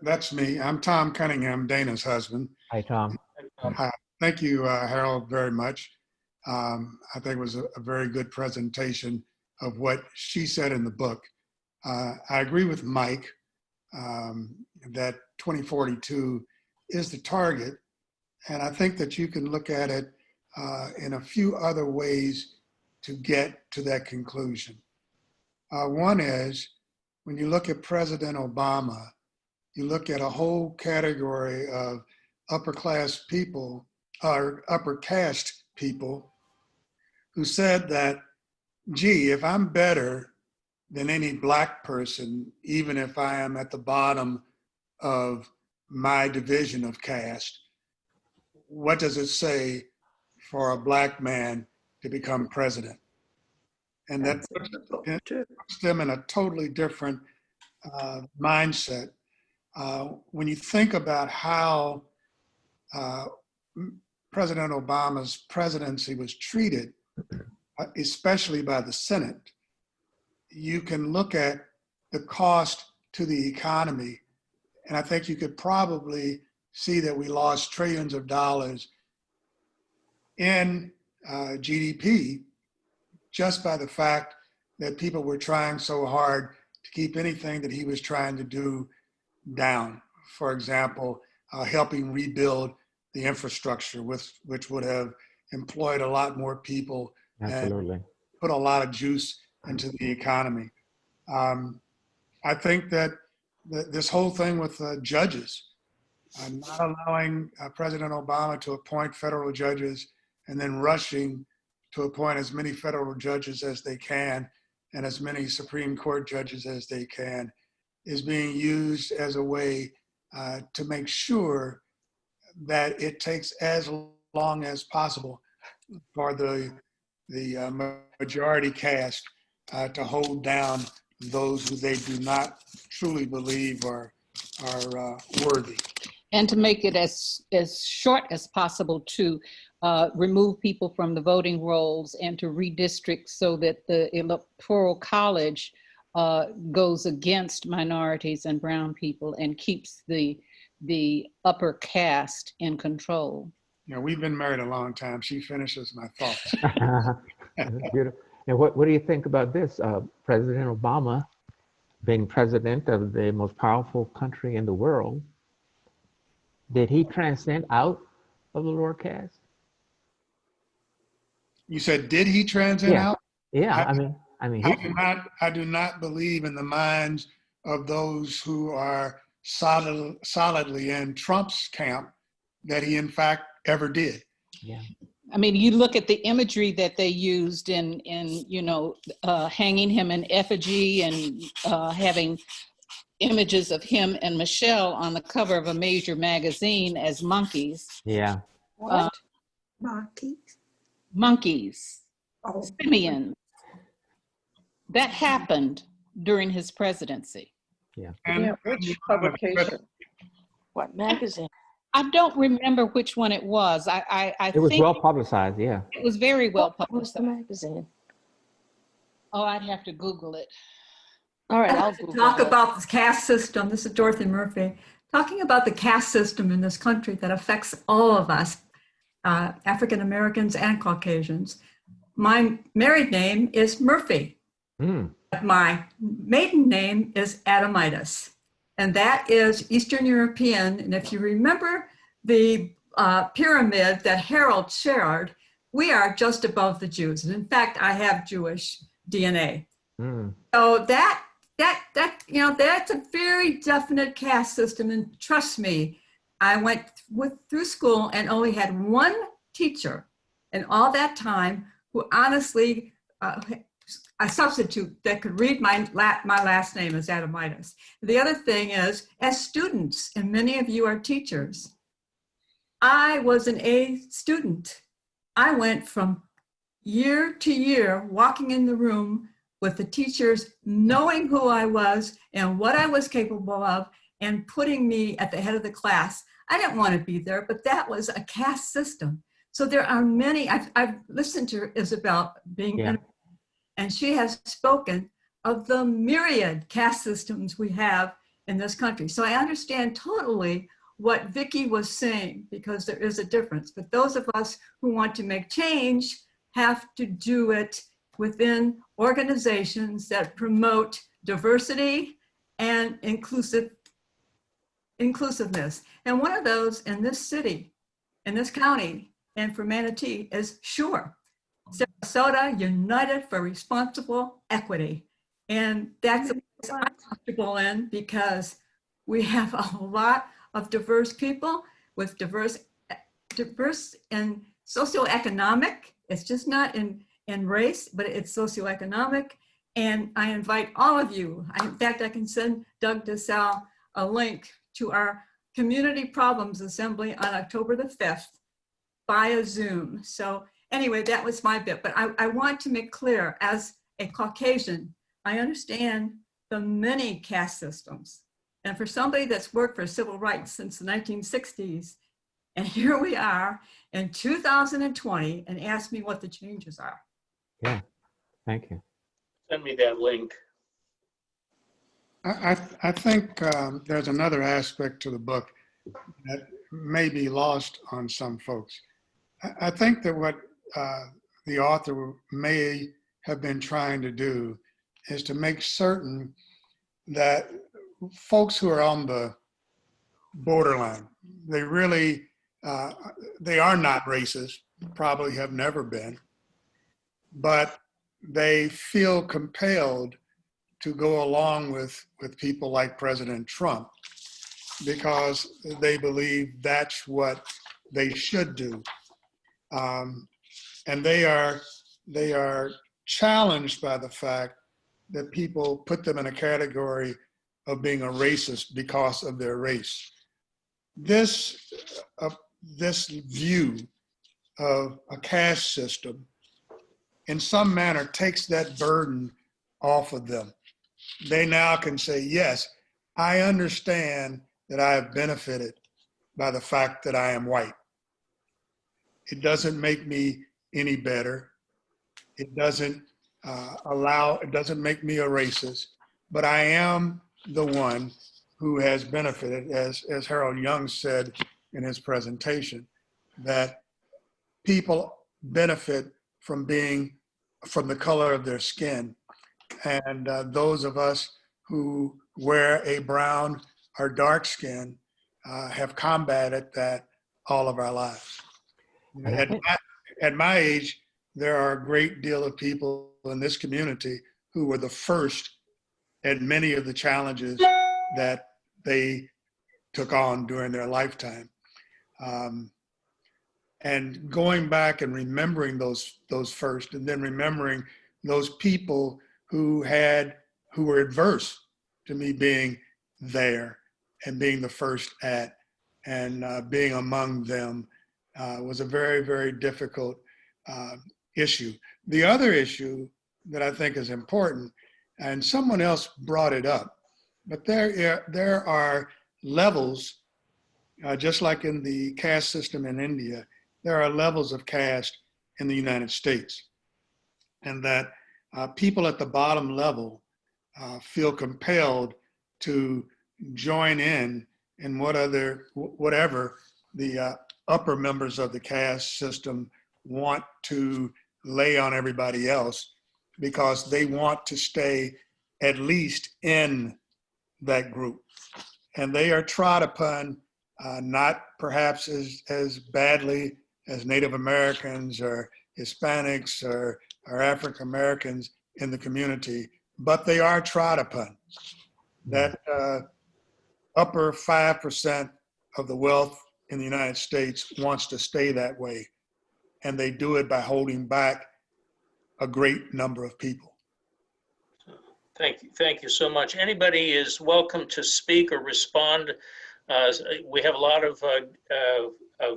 That's me. I'm Tom Cunningham, Dana's husband. Hi, Tom. Thank you, Harold, very much. I think it was a very good presentation of what she said in the book. I agree with Mike that 2042 is the target. And I think that you can look at it in a few other ways to get to that conclusion. One is when you look at President Obama, you look at a whole category of upper class people or upper caste people who said that, gee, if I'm better than any black person, even if I am at the bottom of my division of caste, what does it say for a black man to become president? And that puts them in a totally different mindset. When you think about how President Obama's presidency was treated, especially by the Senate, you can look at the cost to the economy. And I think you could probably see that we lost trillions of dollars in GDP just by the fact that people were trying so hard to keep anything that he was trying to do down. For example, helping rebuild the infrastructure, which would have employed a lot more people. Absolutely. And put a lot of juice into the economy. I think that this whole thing with judges, not allowing President Obama to appoint federal judges and then rushing to appoint as many federal judges as they can and as many Supreme Court judges as they can, is being used as a way to make sure that it takes as long as possible for the majority caste to hold down those who they do not truly believe are worthy. And to make it as short as possible to remove people from the voting rolls and to redistrict so that the electoral college goes against minorities and brown people and keeps the upper caste in control. You know, we've been married a long time. She finishes my thoughts. Beautiful. And what do you think about this? President Obama being president of the most powerful country in the world, did he transcend out of the lower caste? You said, did he transcend out? Yeah, I mean, I do not believe in the minds of those who are solidly in Trump's camp that he in fact ever did. Yeah. I mean, you look at the imagery that they used in hanging him in effigy and having images of him and Michelle on the cover of a major magazine as monkeys. Yeah. What? Monkeys? Monkeys. Oh. Simians. That happened during his presidency. Yeah. Yeah, which publication? What magazine? I don't remember which one it was. I It was think well publicized, yeah. it was very well What was publicized. the magazine? Oh, I'd have to Google it. All right, I'll I'd like to Google talk it. about the caste system. This is Dorothy Murphy. Talking about the caste system in this country that affects all of us, African Americans and Caucasians. my married name is Murphy. Mm. My maiden name is Adamitis, and that is Eastern European. And if you remember the pyramid that Harold shared, we are just above the Jews. And in fact, I have Jewish DNA. Mm. So that's a very definite caste system. And trust me, I went through school and only had one teacher in all that time who honestly, a substitute that could read my last name as Adamitis. The other thing is, as students, and many of you are teachers, I was an A student. I went from year to year walking in the room with the teachers knowing who I was and what I was capable of and putting me at the head of the class. I didn't want to be there, but that was a caste system. So there are many, I've listened to Isabel being, and she has spoken of the myriad caste systems we have in this country. So I understand totally what Vicki was saying, because there is a difference. But those of us who want to make change have to do it within organizations that promote diversity and inclusiveness. And one of those in this city, in this county, and for Manatee is SURE, Sarasota United for Responsible Equity. And that's what I'm comfortable in, because we have a lot of diverse people with diverse in socioeconomic. It's just not in race, but it's socioeconomic. And I invite all of you, in fact, I can send Doug DeSalle a link to our Community Problems Assembly on October the 5th via Zoom. So anyway, that was my bit, but I want to make clear, as a Caucasian, I understand the many caste systems. And for somebody that's worked for civil rights since the 1960s, and here we are in 2020, and ask me what the changes are. Yeah, thank you. Send me that link. I think there's another aspect to the book that may be lost on some folks. I think that what the author may have been trying to do is to make certain that folks who are on the borderline, they really, they are not racist, probably have never been, but they feel compelled to go along with people like President Trump because they believe that's what they should do. And they are challenged by the fact that people put them in a category of being a racist because of their race. This view of a caste system in some manner takes that burden off of them. They now can say, yes, I understand that I have benefited by the fact that I am white. It doesn't make me any better. It doesn't it doesn't make me a racist, but I am the one who has benefited, as Harold Young said in his presentation, that people benefit from the color of their skin. And those of us who wear a brown or dark skin have combated that all of our lives. At my age, there are a great deal of people in this community who were the first at many of the challenges that they took on during their lifetime. And going back and remembering those first, and then remembering those people who were adverse to me being there and being the first at, and being among them was a very, very difficult issue. The other issue that I think is important, and someone else brought it up, but there are levels, just like in the caste system in India, there are levels of caste in the United States, and that people at the bottom level feel compelled to join in whatever the upper members of the caste system want to lay on everybody else because they want to stay at least in that group. And they are trod upon, not perhaps as badly as Native Americans or Hispanics or African Americans in the community, but they are trod upon. That upper 5% of the wealth in the United States wants to stay that way. And they do it by holding back a great number of people. Thank you so much. Anybody is welcome to speak or respond. We have a lot of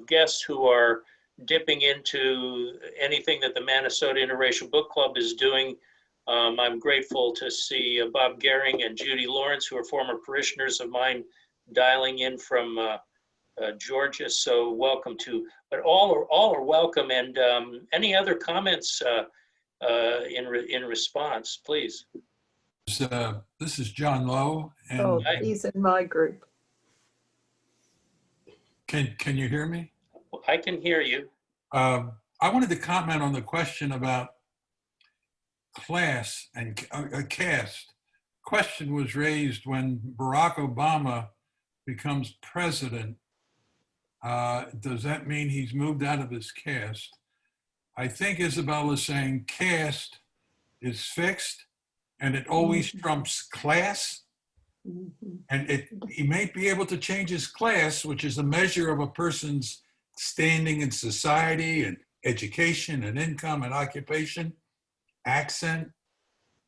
guests who are dipping into anything that the Manasota Interracial Book Club is doing. I'm grateful to see Bob Gehring and Judy Lawrence, who are former parishioners of mine, dialing in from Georgia. So welcome to, but all are welcome. And any other comments in response, please. This is John Lowe, and Oh, he's in my group. can you hear me? I can hear you. I wanted to comment on the question about class and caste. Question was raised when Barack Obama becomes president. Does that mean he's moved out of his caste? I think Isabel is saying caste is fixed and it always trumps class. And he may be able to change his class, which is a measure of a person's standing in society and education and income and occupation, accent,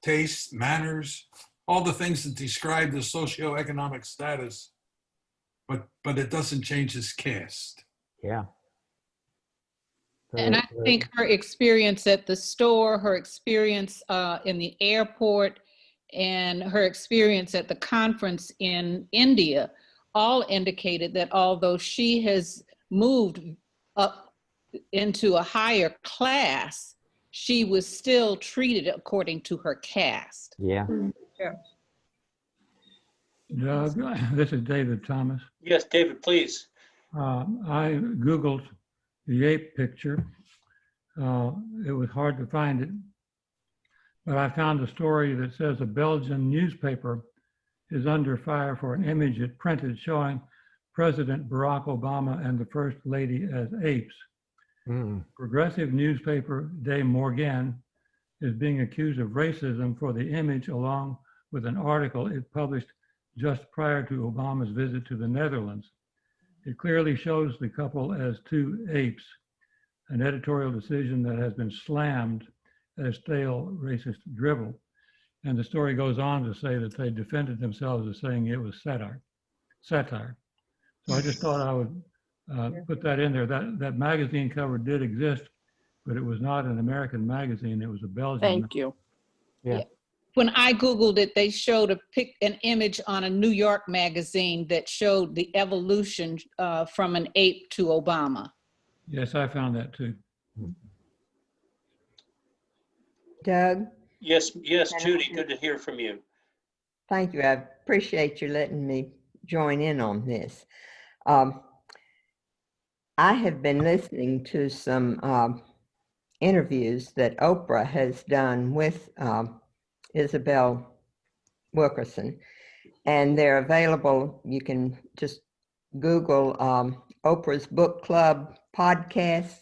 taste, manners, all the things that describe the socioeconomic status, but it doesn't change his caste. Yeah. And I think her experience at the store, her experience in the airport, and her experience at the conference in India all indicated that although she has moved up into a higher class, she was still treated according to her caste. Yeah. Yeah. Doug, this is David Thomas. Yes, David, please. I Googled the ape picture. It was hard to find it, but I found a story that says a Belgian newspaper is under fire for an image it printed showing President Barack Obama and the First Lady as apes. Progressive newspaper De Morgan is being accused of racism for the image, along with an article it published just prior to Obama's visit to the Netherlands. It clearly shows the couple as two apes, an editorial decision that has been slammed as stale racist drivel. And the story goes on to say that they defended themselves as saying it was satire. So I just thought I would put that in there. That magazine cover did exist, but it was not an American magazine. It was a Belgian. Thank you. Yeah. When I Googled it, they showed an image on a New York magazine that showed the evolution from an ape to Obama. Yes, I found that too. Doug? Yes, Judy, good to hear from you. Thank you. I appreciate you letting me join in on this. I have been listening to some interviews that Oprah has done with Isabel Wilkerson, and they're available. You can just Google Oprah's Book Club podcasts.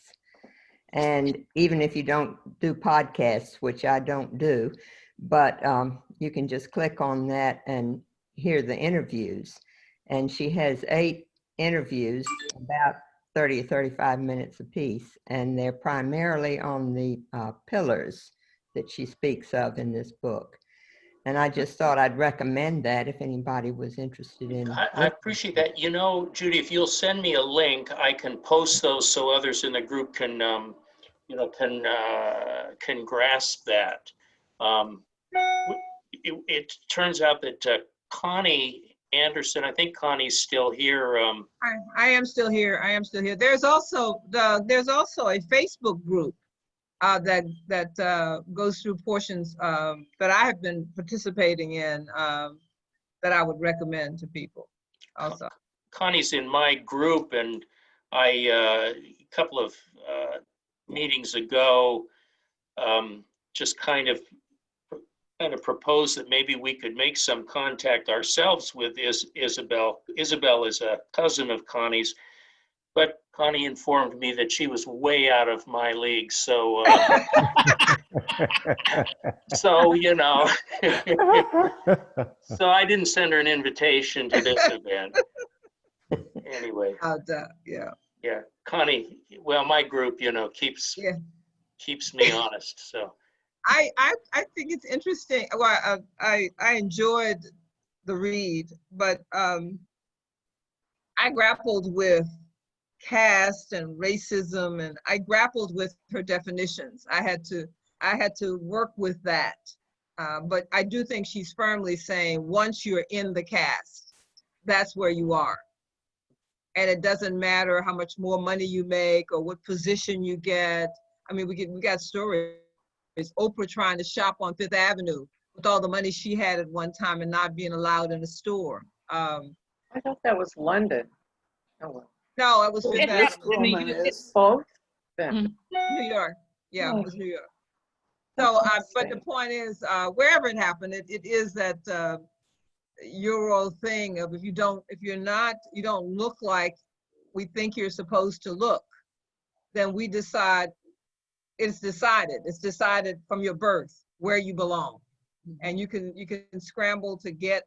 And even if you don't do podcasts, which I don't do, but you can just click on that and hear the interviews. And she has 8 interviews, about 30 or 35 minutes apiece, and they're primarily on the pillars that she speaks of in this book. And I just thought I'd recommend that if anybody was interested in. I appreciate that. You know, Judy, if you'll send me a link, I can post those so others in the group can, can grasp that. It turns out that Connie Anderson, I think Connie's still here. I am still here. I am still here. There's also a Facebook group that goes through portions that I have been participating in that I would recommend to people also. Connie's in my group, and a couple of meetings ago, just kind of proposed that maybe we could make some contact ourselves with Isabel. Isabel is a cousin of Connie's, but Connie informed me that she was way out of my league. So, so you know, so I didn't send her an invitation to this event. Anyway. Yeah, Connie. Well, my group, you know, keeps me honest. So. I think it's interesting. Well, I enjoyed the read, but I grappled with caste and racism, and I grappled with her definitions. I had to work with that. But I do think she's firmly saying once you're in the caste, that's where you are. And it doesn't matter how much more money you make or what position you get. I mean, we got stories. Oprah trying to shop on Fifth Avenue with all the money she had at one time and not being allowed in a store. I thought that was London. Oh, well. No, it was Fifth Avenue. It's both? New York. Yeah, it was New York. So, but the point is, wherever it happened, it is that Euro thing of you don't look like we think you're supposed to look, then we decide. It's decided from your birth where you belong, and you can scramble to get,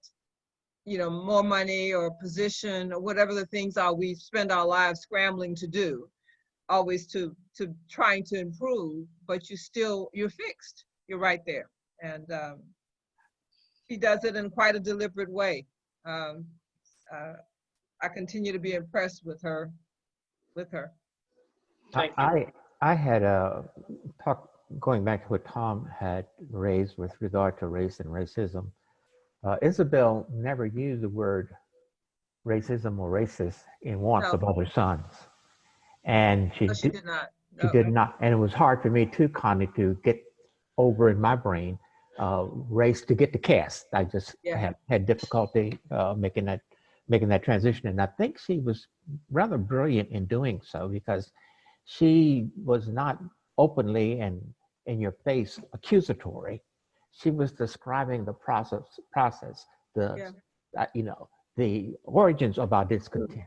you know, more money or position or whatever the things are we spend our lives scrambling to do, always to trying to improve, but you're fixed. You're right there, and she does it in quite a deliberate way. I continue to be impressed with her. Thank you. I had a talk, going back to what Tom had raised with regard to race and racism. Isabel never used the word racism or racist in Wants of Other Sons. And she did not. She did not. And it was hard for me too, Connie, to get over in my brain race to get to caste. I just had difficulty making that transition. And I think she was rather brilliant in doing so, because she was not openly and in your face accusatory. She was describing the process, you know, the origins of our discontent.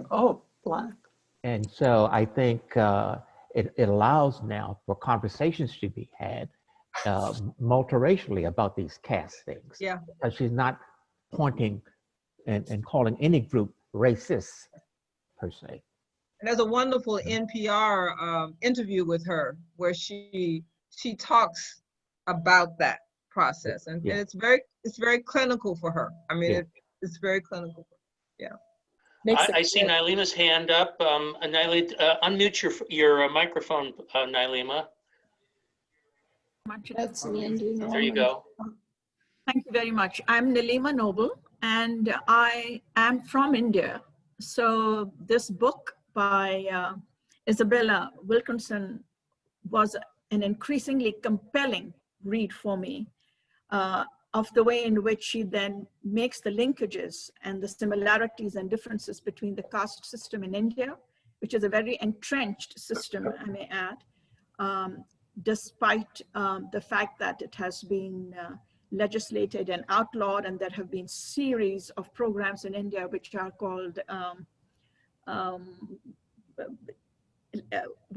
Oh, Black. And so I think it allows now for conversations to be had multiracially about these caste things. Yeah. Because she's not pointing and calling any group racist per se. And there's a wonderful NPR interview with her where she talks about that process, and it's very clinical for her. I mean, it's very clinical. Yeah. I see Nylima's hand up. Nylima, unmute your microphone, Nylima. That's Lindy. There you go. Thank you very much. I'm Nylima Noble, and I am from India. So this book by Isabel Wilkerson was an increasingly compelling read for me of the way in which she then makes the linkages and the similarities and differences between the caste system in India, which is a very entrenched system, I may add, despite the fact that it has been legislated and outlawed, and there have been series of programs in India which are called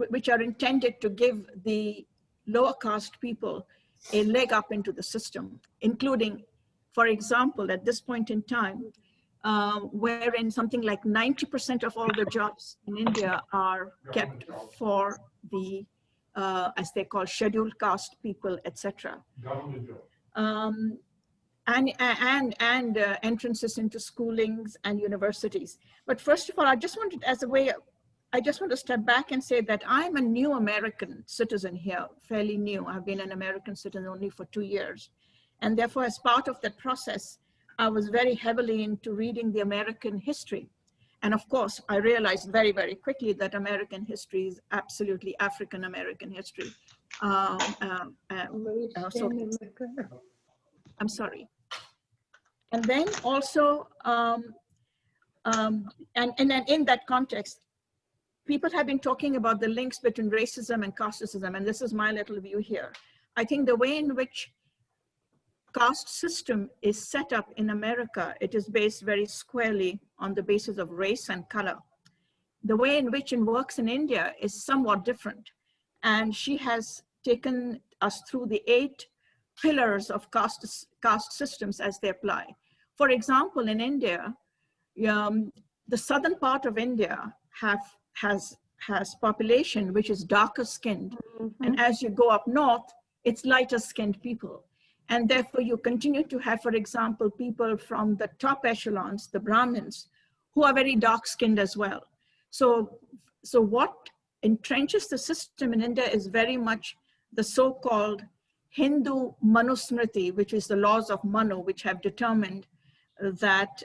which are intended to give the lower caste people a leg up into the system, including, for example, at this point in time, wherein something like 90% of all the jobs in India are kept for the, as they call, scheduled caste people, etc. And entrances into schoolings and universities. But first of all, I just wanted, as a way, I just want to step back and say that I'm a new American citizen here, fairly new. I've been an American citizen only for 2 years. And therefore, as part of that process, I was very heavily into reading the American history. And of course, I realized very, very quickly that American history is absolutely African-American history. I'm sorry. And then also, and then in that context, people have been talking about the links between racism and casteism, and this is my little view here. I think the way in which caste system is set up in America, it is based very squarely on the basis of race and color. The way in which it works in India is somewhat different. And she has taken us through the 8 pillars of caste systems as they apply. For example, in India, the southern part of India has population which is darker skinned. And as you go up north, it's lighter skinned people. And therefore you continue to have, for example, people from the top echelons, the Brahmins, who are very dark skinned as well. So what entrenches the system in India is very much the so-called Hindu Manusmriti, which is the laws of Manu, which have determined that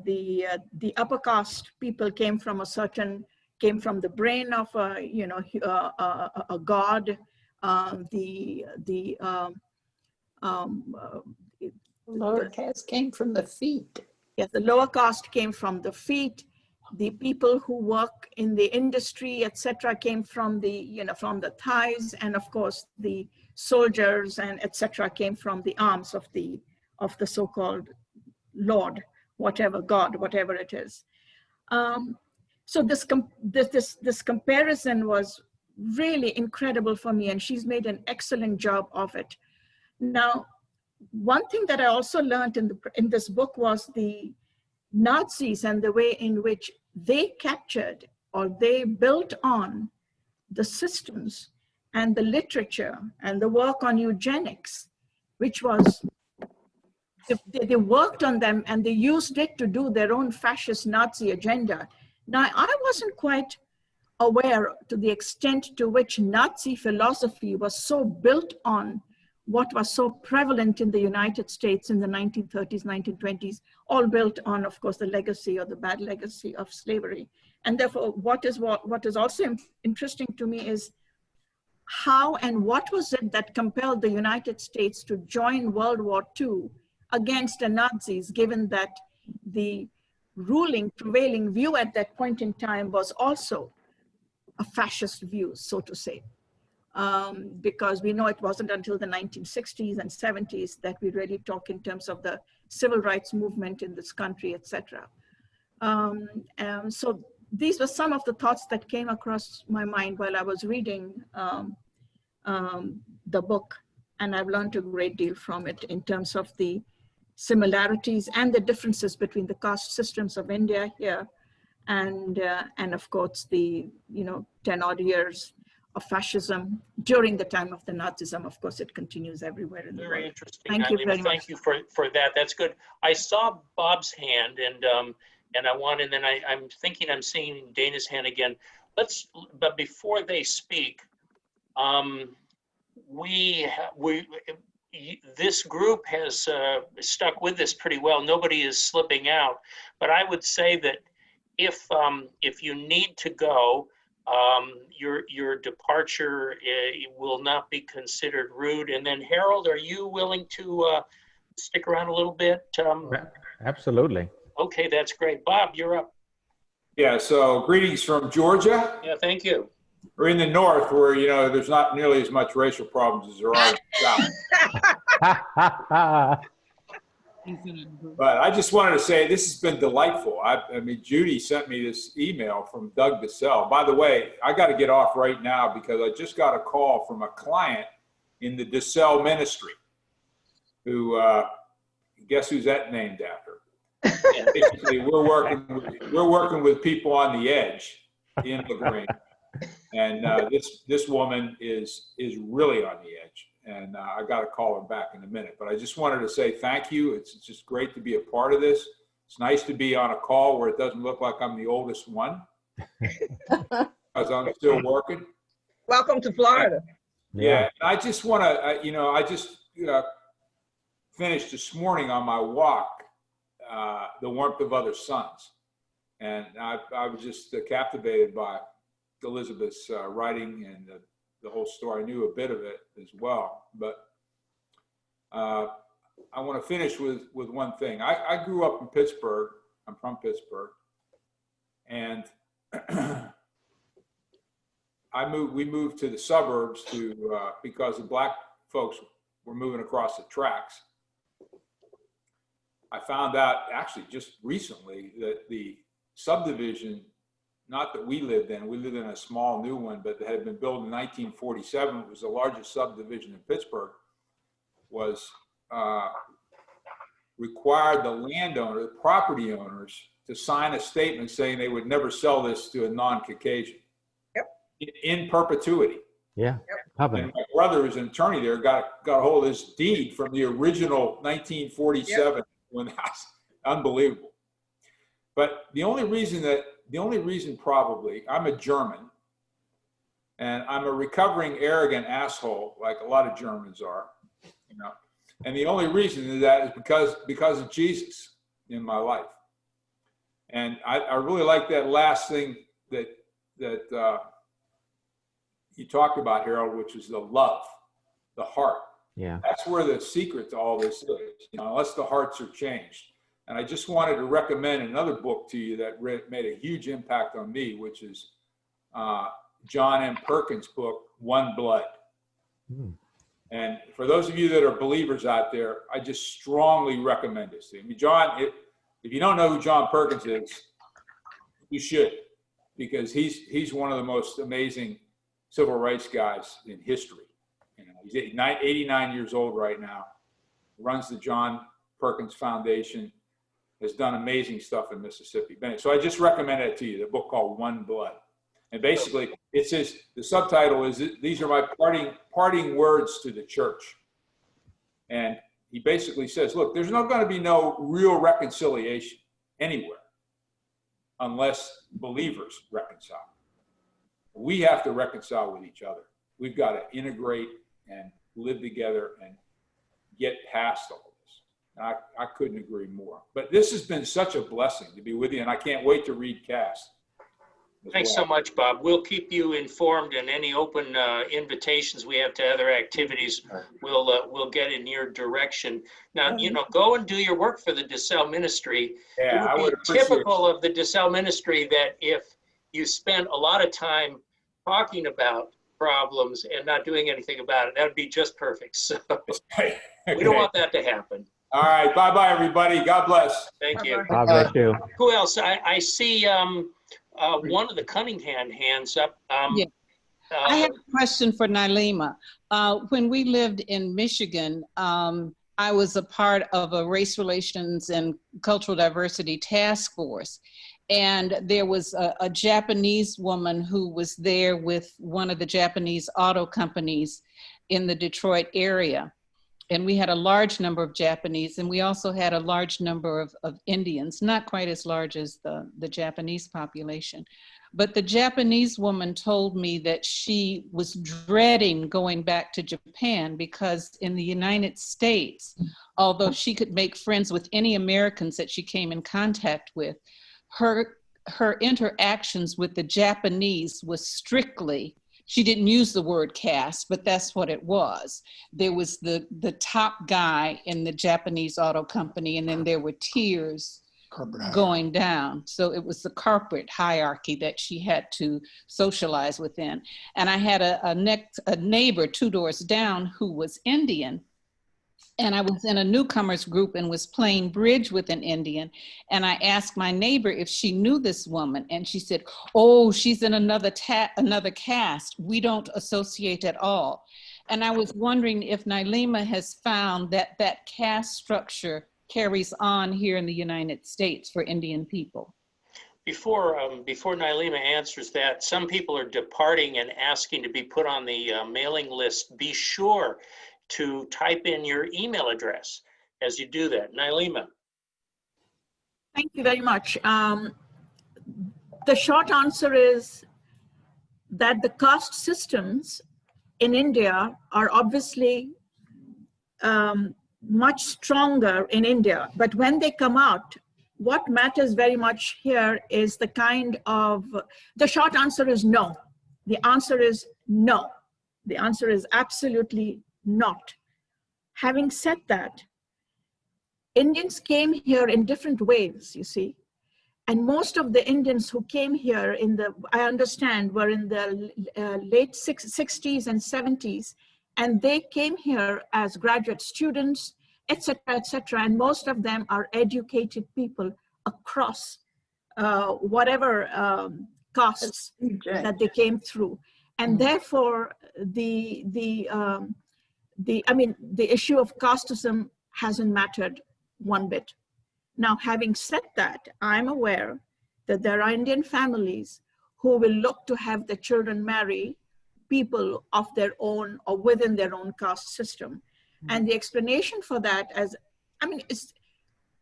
the upper caste people came from the brain of a god. Lower caste came from the feet. Yes, the lower caste came from the feet. The people who work in the industry, etc., came from the thighs, and of course the soldiers and etc. came from the arms of the so-called Lord, whatever God, whatever it is. So this comparison was really incredible for me, and she's made an excellent job of it. Now, one thing that I also learned in this book was the Nazis and the way in which they captured or they built on the systems and the literature and the work on eugenics, which was, they worked on them and they used it to do their own fascist Nazi agenda. Now, I wasn't quite aware to the extent to which Nazi philosophy was so built on what was so prevalent in the United States in the 1930s, 1920s, all built on, of course, the legacy or the bad legacy of slavery. And therefore, what is also interesting to me is how and what was it that compelled the United States to join World War II against the Nazis, given that the prevailing view at that point in time was also a fascist view, so to say. Because we know it wasn't until the 1960s and 70s that we really talk in terms of the civil rights movement in this country, etc. So these were some of the thoughts that came across my mind while I was reading the book, and I've learned a great deal from it in terms of the similarities and the differences between the caste systems of India here, and of course the 10 odd years of fascism during the time of the Nazism. Of course, it continues everywhere in the world. Very interesting. Thank you very much. Thank you for that. That's good. I saw Bob's hand, and I'm thinking I'm seeing Dana's hand again. But before they speak, this group has stuck with this pretty well. Nobody is slipping out, but I would say that if you need to go, your departure will not be considered rude. And then Harold, are you willing to stick around a little bit? Absolutely. Okay, that's great. Bob, you're up. Yeah, so greetings from Georgia. Yeah, thank you. We're in the north where, there's not nearly as much racial problems as there are in the south. But I just wanted to say this has been delightful. I mean, Judy sent me this email from Doug DeSalle. By the way, I got to get off right now because I just got a call from a client in the DeSalle ministry who, guess who's that named after? Basically, we're working with people on the edge in LaGrange. And this woman is really on the edge. And I got to call her back in a minute. But I just wanted to say thank you. It's just great to be a part of this. It's nice to be on a call where it doesn't look like I'm the oldest one, because I'm still working. Welcome to Florida. Yeah, and I just want to, I just finished this morning on my walk, The Warmth of Other Suns. And I was just captivated by Elizabeth's writing and the whole story. I knew a bit of it as well, but I want to finish with one thing. I grew up in Pittsburgh. I'm from Pittsburgh, and we moved to the suburbs because the black folks were moving across the tracks. I found out actually just recently that the subdivision, not that we lived in a small new one, but that had been built in 1947, it was the largest subdivision in Pittsburgh, was required the landowner, the property owners, to sign a statement saying they would never sell this to a non-Caucasian. Yep. In perpetuity. Yeah. Yep. And my brother, who's an attorney there, got a hold of this deed from the original 1947. Yep. When that's unbelievable. But the only reason probably, I'm a German and I'm a recovering arrogant asshole, like a lot of Germans are, you know. And the only reason of that is because of Jesus in my life. And I really like that last thing that you talked about, Harold, which is the love, the heart. Yeah. That's where the secret to all this is, you know, unless the hearts are changed. And I just wanted to recommend another book to you that made a huge impact on me, which is John M. Perkins' book, One Blood. Mm. And for those of you that are believers out there, I just strongly recommend this to you. I mean, John, if you don't know who John Perkins is, you should, because he's one of the most amazing civil rights guys in history. You know, he's 89 years old right now, runs the John Perkins Foundation, has done amazing stuff in Mississippi. So I just recommend it to you, the book called One Blood. And basically it says, the subtitle is, these are my parting words to the church. And he basically says, look, there's not going to be no real reconciliation anywhere unless believers reconcile. We have to reconcile with each other. We've got to integrate and live together and get past all this. And I couldn't agree more. But this has been such a blessing to be with you, and I can't wait to read Caste. Thanks so much, Bob. We'll keep you informed, and any open invitations we have to other activities, we'll get in your direction. Now, you know, go and do your work for the DeSalle Ministry. Yeah, it would be typical of the DeSalle Ministry that if you spend a lot of time talking about problems and not doing anything about it, that would be just perfect. So we don't want that to happen. All right, bye-bye, everybody. God bless. Thank you. God bless you. Who else? I see one of the Cunningham hands up. Yeah. I have a question for Nylema. When we lived in Michigan, I was a part of a race relations and cultural diversity task force. And there was a Japanese woman who was there with one of the Japanese auto companies in the Detroit area. And we had a large number of Japanese, and we also had a large number of Indians, not quite as large as the Japanese population. But the Japanese woman told me that she was dreading going back to Japan because in the United States, although she could make friends with any Americans that she came in contact with, her interactions with the Japanese was strictly, she didn't use the word caste, but that's what it was. There was the top guy in the Japanese auto company, and then there were tiers going down. So it was the corporate hierarchy that she had to socialize within. And I had a neighbor 2 doors down who was Indian. And I was in a newcomers group and was playing bridge with an Indian. And I asked my neighbor if she knew this woman. And she said, oh, she's in another caste. We don't associate at all. And I was wondering if Nylema has found that that caste structure carries on here in the United States for Indian people. Before Nylema answers that, some people are departing and asking to be put on the mailing list. Be sure to type in your email address as you do that. Nylema. Thank you very much. The short answer is that the caste systems in India are obviously much stronger in India. But when they come out, what matters very much here is the kind of, the short answer is no. The answer is no. The answer is absolutely not. Having said that, Indians came here in different ways, you see, And most of the Indians who came here I understand, were in the late 60s and 70s, and they came here as graduate students, etc., etc. And most of them are educated people across whatever castes that they came through. And therefore, the issue of casteism hasn't mattered one bit. Now, having said that, I'm aware that there are Indian families who will look to have their children marry people of their own or within their own caste system. And the explanation for that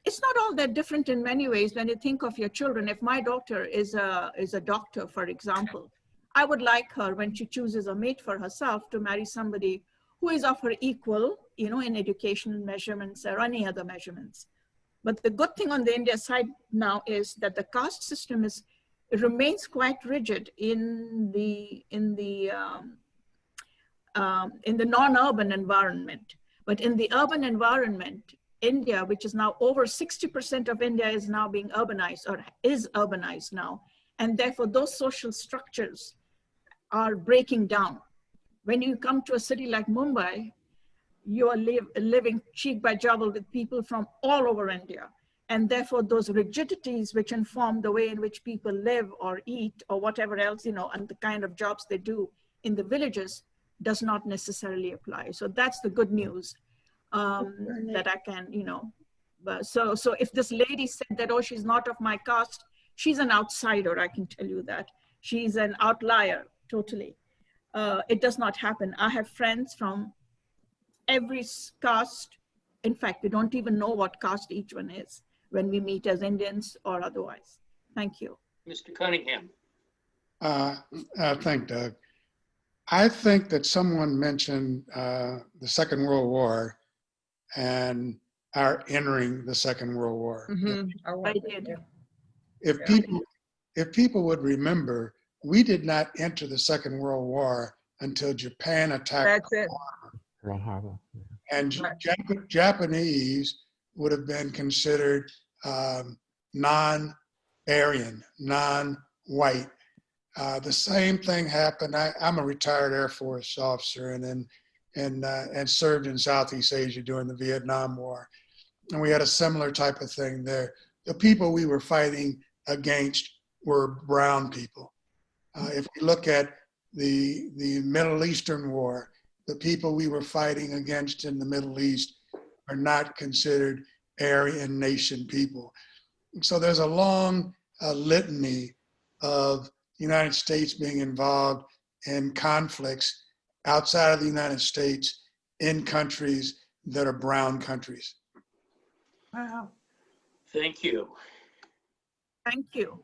it's not all that different in many ways when you think of your children. If my daughter is a doctor, for example, I would like her, when she chooses a mate for herself, to marry somebody who is of her equal, in educational measurements or any other measurements. But the good thing on the India side now is that the caste system remains quite rigid in the non-urban environment. But in the urban environment, India, which is now over 60% of India, is now being urbanized, or is urbanized now. And therefore, those social structures are breaking down. When you come to a city like Mumbai, you are living cheek by jowl with people from all over India. And therefore, those rigidities which inform the way in which people live or eat or whatever else, and the kind of jobs they do in the villages does not necessarily apply. So that's the good news that I can, So if this lady said that, oh, she's not of my caste, she's an outsider, I can tell you that. She's an outlier, totally. It does not happen. I have friends from every caste. In fact, we don't even know what caste each one is when we meet as Indians or otherwise. Thank you. Mr. Cunningham. Thank Doug. I think that someone mentioned the Second World War and our entering the Second World War. I did. If people would remember, we did not enter the Second World War until Japan attacked Pearl Harbor. And Japanese would have been considered non-Aryan, non-white. The same thing happened. I'm a retired Air Force officer and served in Southeast Asia during the Vietnam War. And we had a similar type of thing there. The people we were fighting against were brown people. If we look at the Middle Eastern War, the people we were fighting against in the Middle East are not considered Aryan nation people. So there's a long litany of the United States being involved in conflicts outside of the United States in countries that are brown countries. Wow. Thank you. Thank you.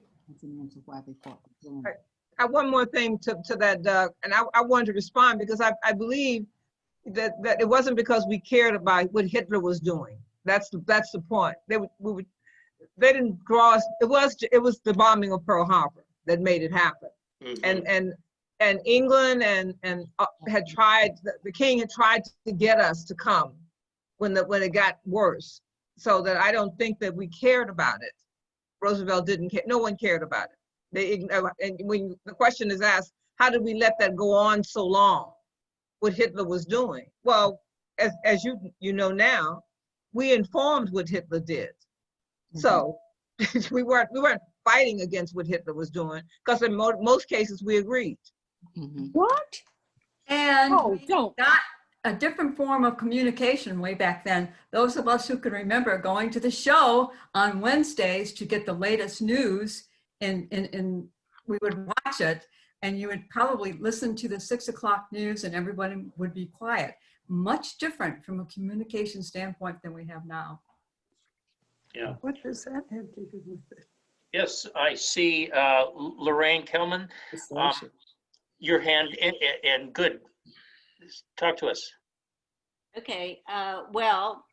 I one more thing to that, Doug, and I wanted to respond because I believe that it wasn't because we cared about what Hitler was doing. That's the point. They didn't draw us. It was the bombing of Pearl Harbor that made it happen. And England and had tried. The king had tried to get us to come when it got worse. So that I don't think that we cared about it. Roosevelt didn't care. No one cared about it. And when the question is asked, how did we let that go on so long? What Hitler was doing? Well, as you know now, we informed what Hitler did. So we weren't fighting against what Hitler was doing because in most cases we agreed. What? And we got a different form of communication way back then. Those of us who can remember going to the show on Wednesdays to get the latest news, and we would watch it, and you would probably listen to the 6 o'clock news and everybody would be quiet. Much different from a communication standpoint than we have now. Yeah. What does that have to do with it? Yes, I see Lorraine Kelman. Your hand, and good. Talk to us. Okay, well,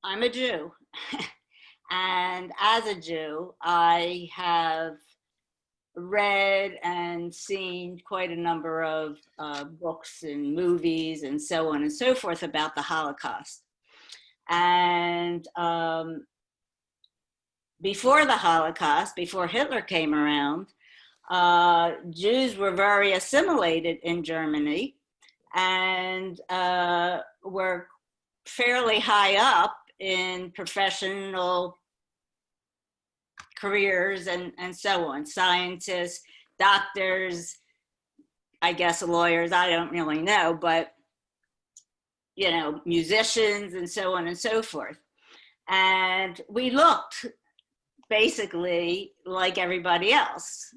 I'm a Jew. And as a Jew, I have read and seen quite a number of books and movies and so on and so forth about the Holocaust. And before the Holocaust, before Hitler came around, Jews were very assimilated in Germany and were fairly high up in professional careers and so on. Scientists, doctors, I guess lawyers, I don't really know, but you know, musicians and so on and so forth. And we looked basically like everybody else.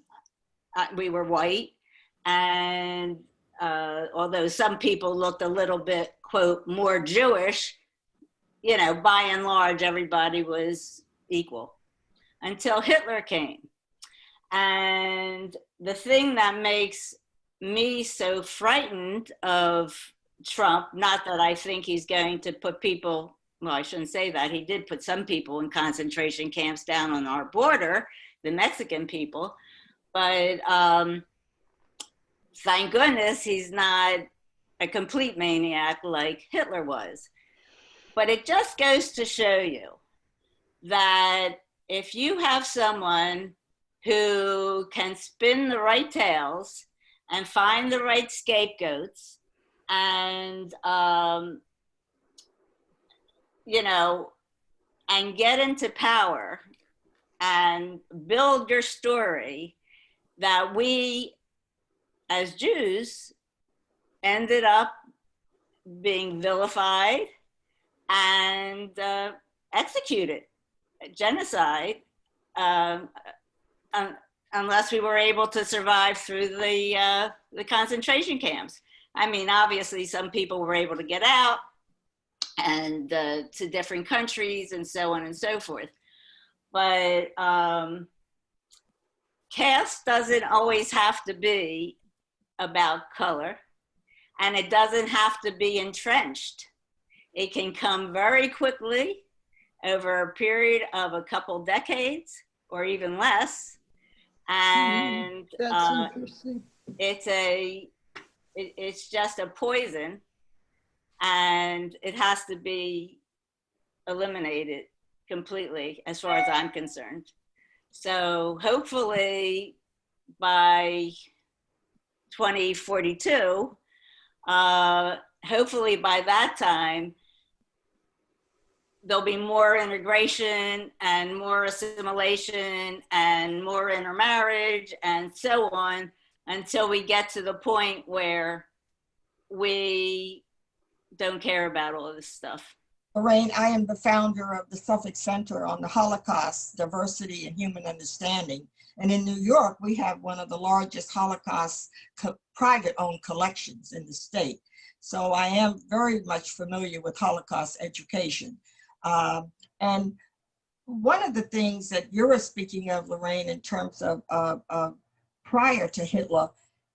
We were white, and although some people looked a little bit, quote, more Jewish, you know, by and large, everybody was equal until Hitler came. And the thing that makes me so frightened of Trump, not that I think he's going to put people, well, I shouldn't say that. He did put some people in concentration camps down on our border, the Mexican people, but thank goodness he's not a complete maniac like Hitler was. But it just goes to show you that if you have someone who can spin the right tales and find the right scapegoats and, you know, and get into power and build your story, that we as Jews ended up being vilified and executed, genocide, unless we were able to survive through the concentration camps. I mean, obviously some people were able to get out and to different countries and so on and so forth. But caste doesn't always have to be about color, and it doesn't have to be entrenched. It can come very quickly over a period of a couple decades or even less. And That's interesting. it's just a poison, and it has to be eliminated completely as far as I'm concerned. So hopefully by 2042, hopefully by that time, there'll be more integration and more assimilation and more intermarriage and so on, until we get to the point where we don't care about all of this stuff. Lorraine, I am the founder of the Suffolk Center on the Holocaust, Diversity and Human Understanding. And in New York, we have one of the largest Holocaust private-owned collections in the state. So I am very much familiar with Holocaust education. And one of the things that you're speaking of, Lorraine, in terms of prior to Hitler,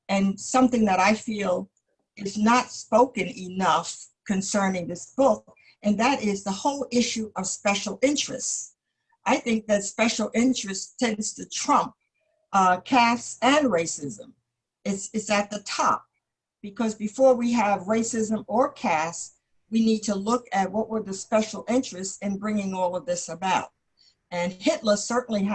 and something that I feel is not spoken enough concerning this book, and that is the whole issue of special interests. I think that special interest tends to trump caste and racism. It's at the top, because before we have racism or caste, we need to look at what were the special interests in bringing all of this about. And Hitler certainly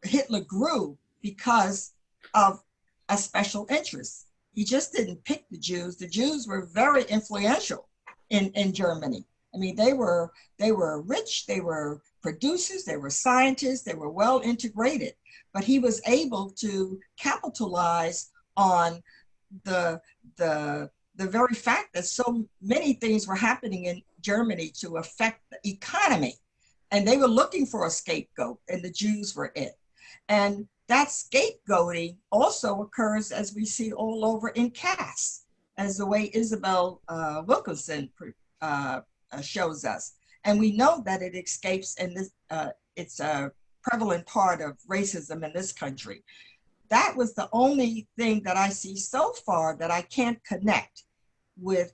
Hitler grew because of a special interest. He just didn't pick the Jews. The Jews were very influential in Germany. I mean, they were rich, they were producers, they were scientists, they were well integrated, but he was able to capitalize on the very fact that so many things were happening in Germany to affect the economy. And they were looking for a scapegoat, and the Jews were it. And that scapegoating also occurs, as we see all over in caste, as the way Isabel Wilkerson shows us. And we know that it escapes, and it's a prevalent part of racism in this country. That was the only thing that I see so far that I can't connect with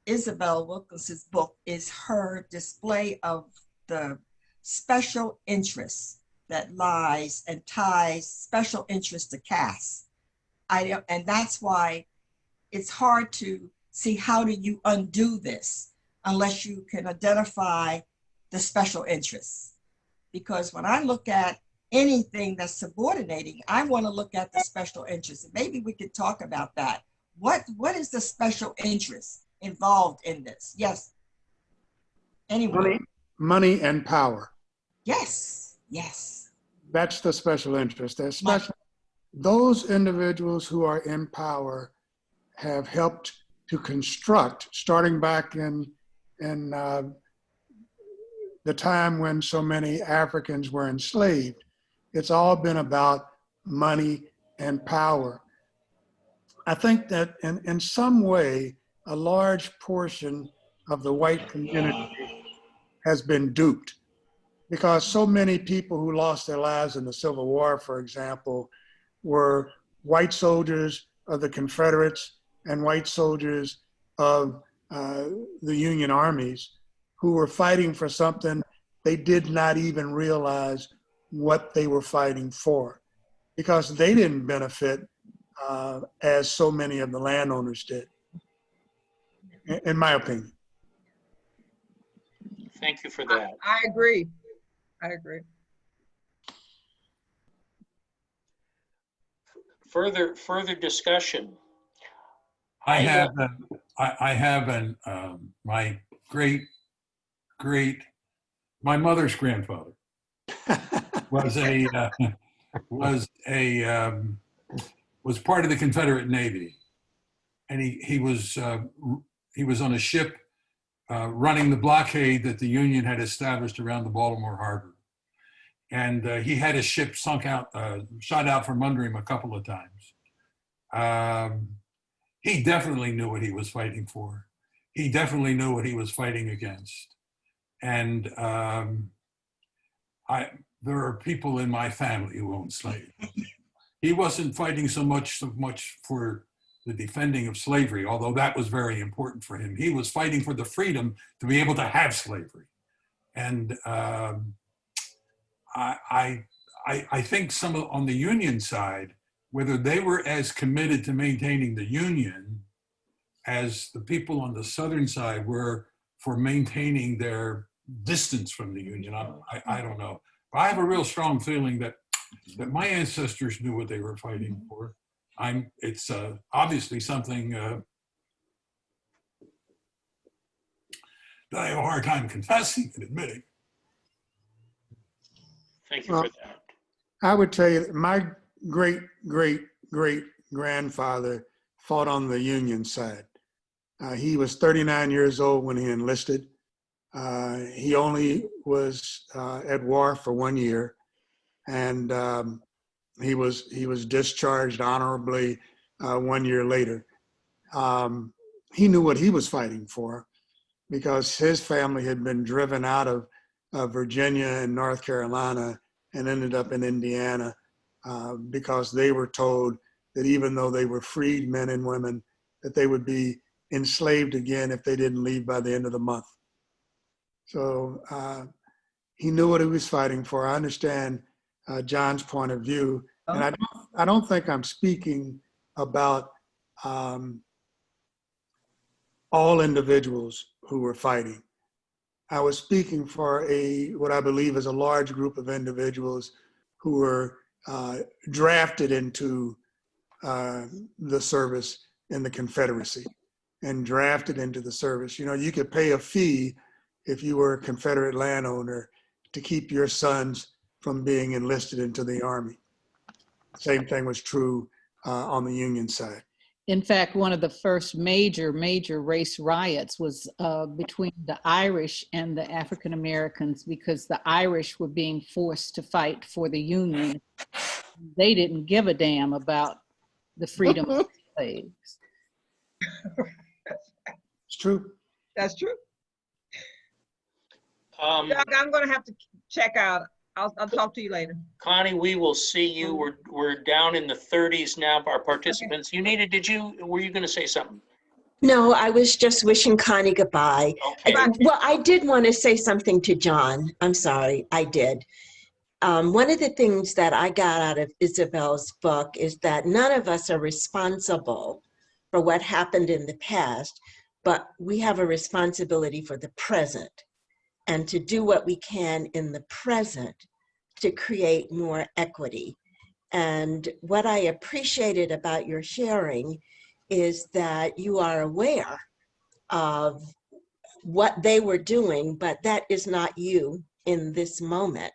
Isabel Wilkerson's book, is her display of the special interests that lies and ties special interest to caste. And that's why it's hard to see how do you undo this unless you can identify the special interests. Because when I look at anything that's subordinating, I want to look at the special interest. And maybe we could talk about that. What is the special interest involved in this? Yes. Anyway. Money and power. Yes. Yes. That's the special interest. Those individuals who are in power have helped to construct, starting back in the time when so many Africans were enslaved. It's all been about money and power. I think that in some way, a large portion of the white community has been duped, because so many people who lost their lives in the Civil War, for example, were white soldiers of the Confederates and white soldiers of the Union armies who were fighting for something they did not even realize what they were fighting for, because they didn't benefit as so many of the landowners did, in my opinion. Thank you for that. I agree. I agree. Further discussion. I have my my mother's grandfather was part of the Confederate Navy, and he was on a ship running the blockade that the Union had established around the Baltimore Harbor. And he had his ship shot out from under him a couple of times. He definitely knew what he was fighting for. He definitely knew what he was fighting against. And there are people in my family who own slaves. He wasn't fighting so much for the defending of slavery, although that was very important for him. He was fighting for the freedom to be able to have slavery. And I think some on the Union side, whether they were as committed to maintaining the Union as the people on the Southern side were for maintaining their distance from the Union, I don't know. But I have a real strong feeling that my ancestors knew what they were fighting for. It's obviously something that I have a hard time confessing and admitting. Thank you for that. I would tell you that my great-great-great-grandfather fought on the Union side. He was 39 years old when he enlisted. He only was at war for 1 year, and he was discharged honorably 1 year later. He knew what he was fighting for, because his family had been driven out of Virginia and North Carolina and ended up in Indiana because they were told that even though they were freed men and women, that they would be enslaved again if they didn't leave by the end of the month. So he knew what he was fighting for. I understand John's point of view, and I don't think I'm speaking about all individuals who were fighting. I was speaking for what I believe is a large group of individuals who were drafted into the service in the Confederacy and drafted into the service. You know, you could pay a fee if you were a Confederate landowner to keep your sons from being enlisted into the Army. Same thing was true on the Union side. In fact, one of the first major race riots was between the Irish and the African Americans, because the Irish were being forced to fight for the Union. They didn't give a damn about the freedom of slaves. It's true. That's true. Doug, I'm going to have to check out. I'll talk to you later. Connie, we will see you. We're down in the 30s now, our participants. Were you going to say something? No, I was just wishing Connie goodbye. Okay. Well, I did want to say something to John. I'm sorry, I did. One of the things that I got out of Isabel's book is that none of us are responsible for what happened in the past, but we have a responsibility for the present. and to do what we can in the present to create more equity. And what I appreciated about your sharing is that you are aware of what they were doing, but that is not you in this moment.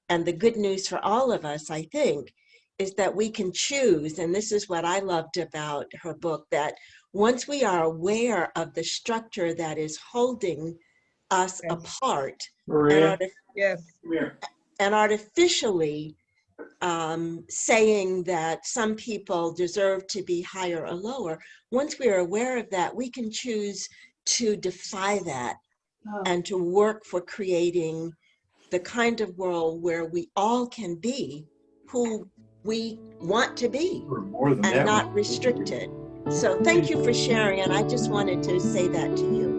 And the good news for all of us, I think, is that we can choose, and this is what I loved about her book, that once we are aware of the structure that is holding us apart and artificially saying that some people deserve to be higher or lower, once we are aware of that, we can choose to defy that and to work for creating the kind of world where we all can be who we want to be and not restricted. So thank you for sharing, and I just wanted to say that to you.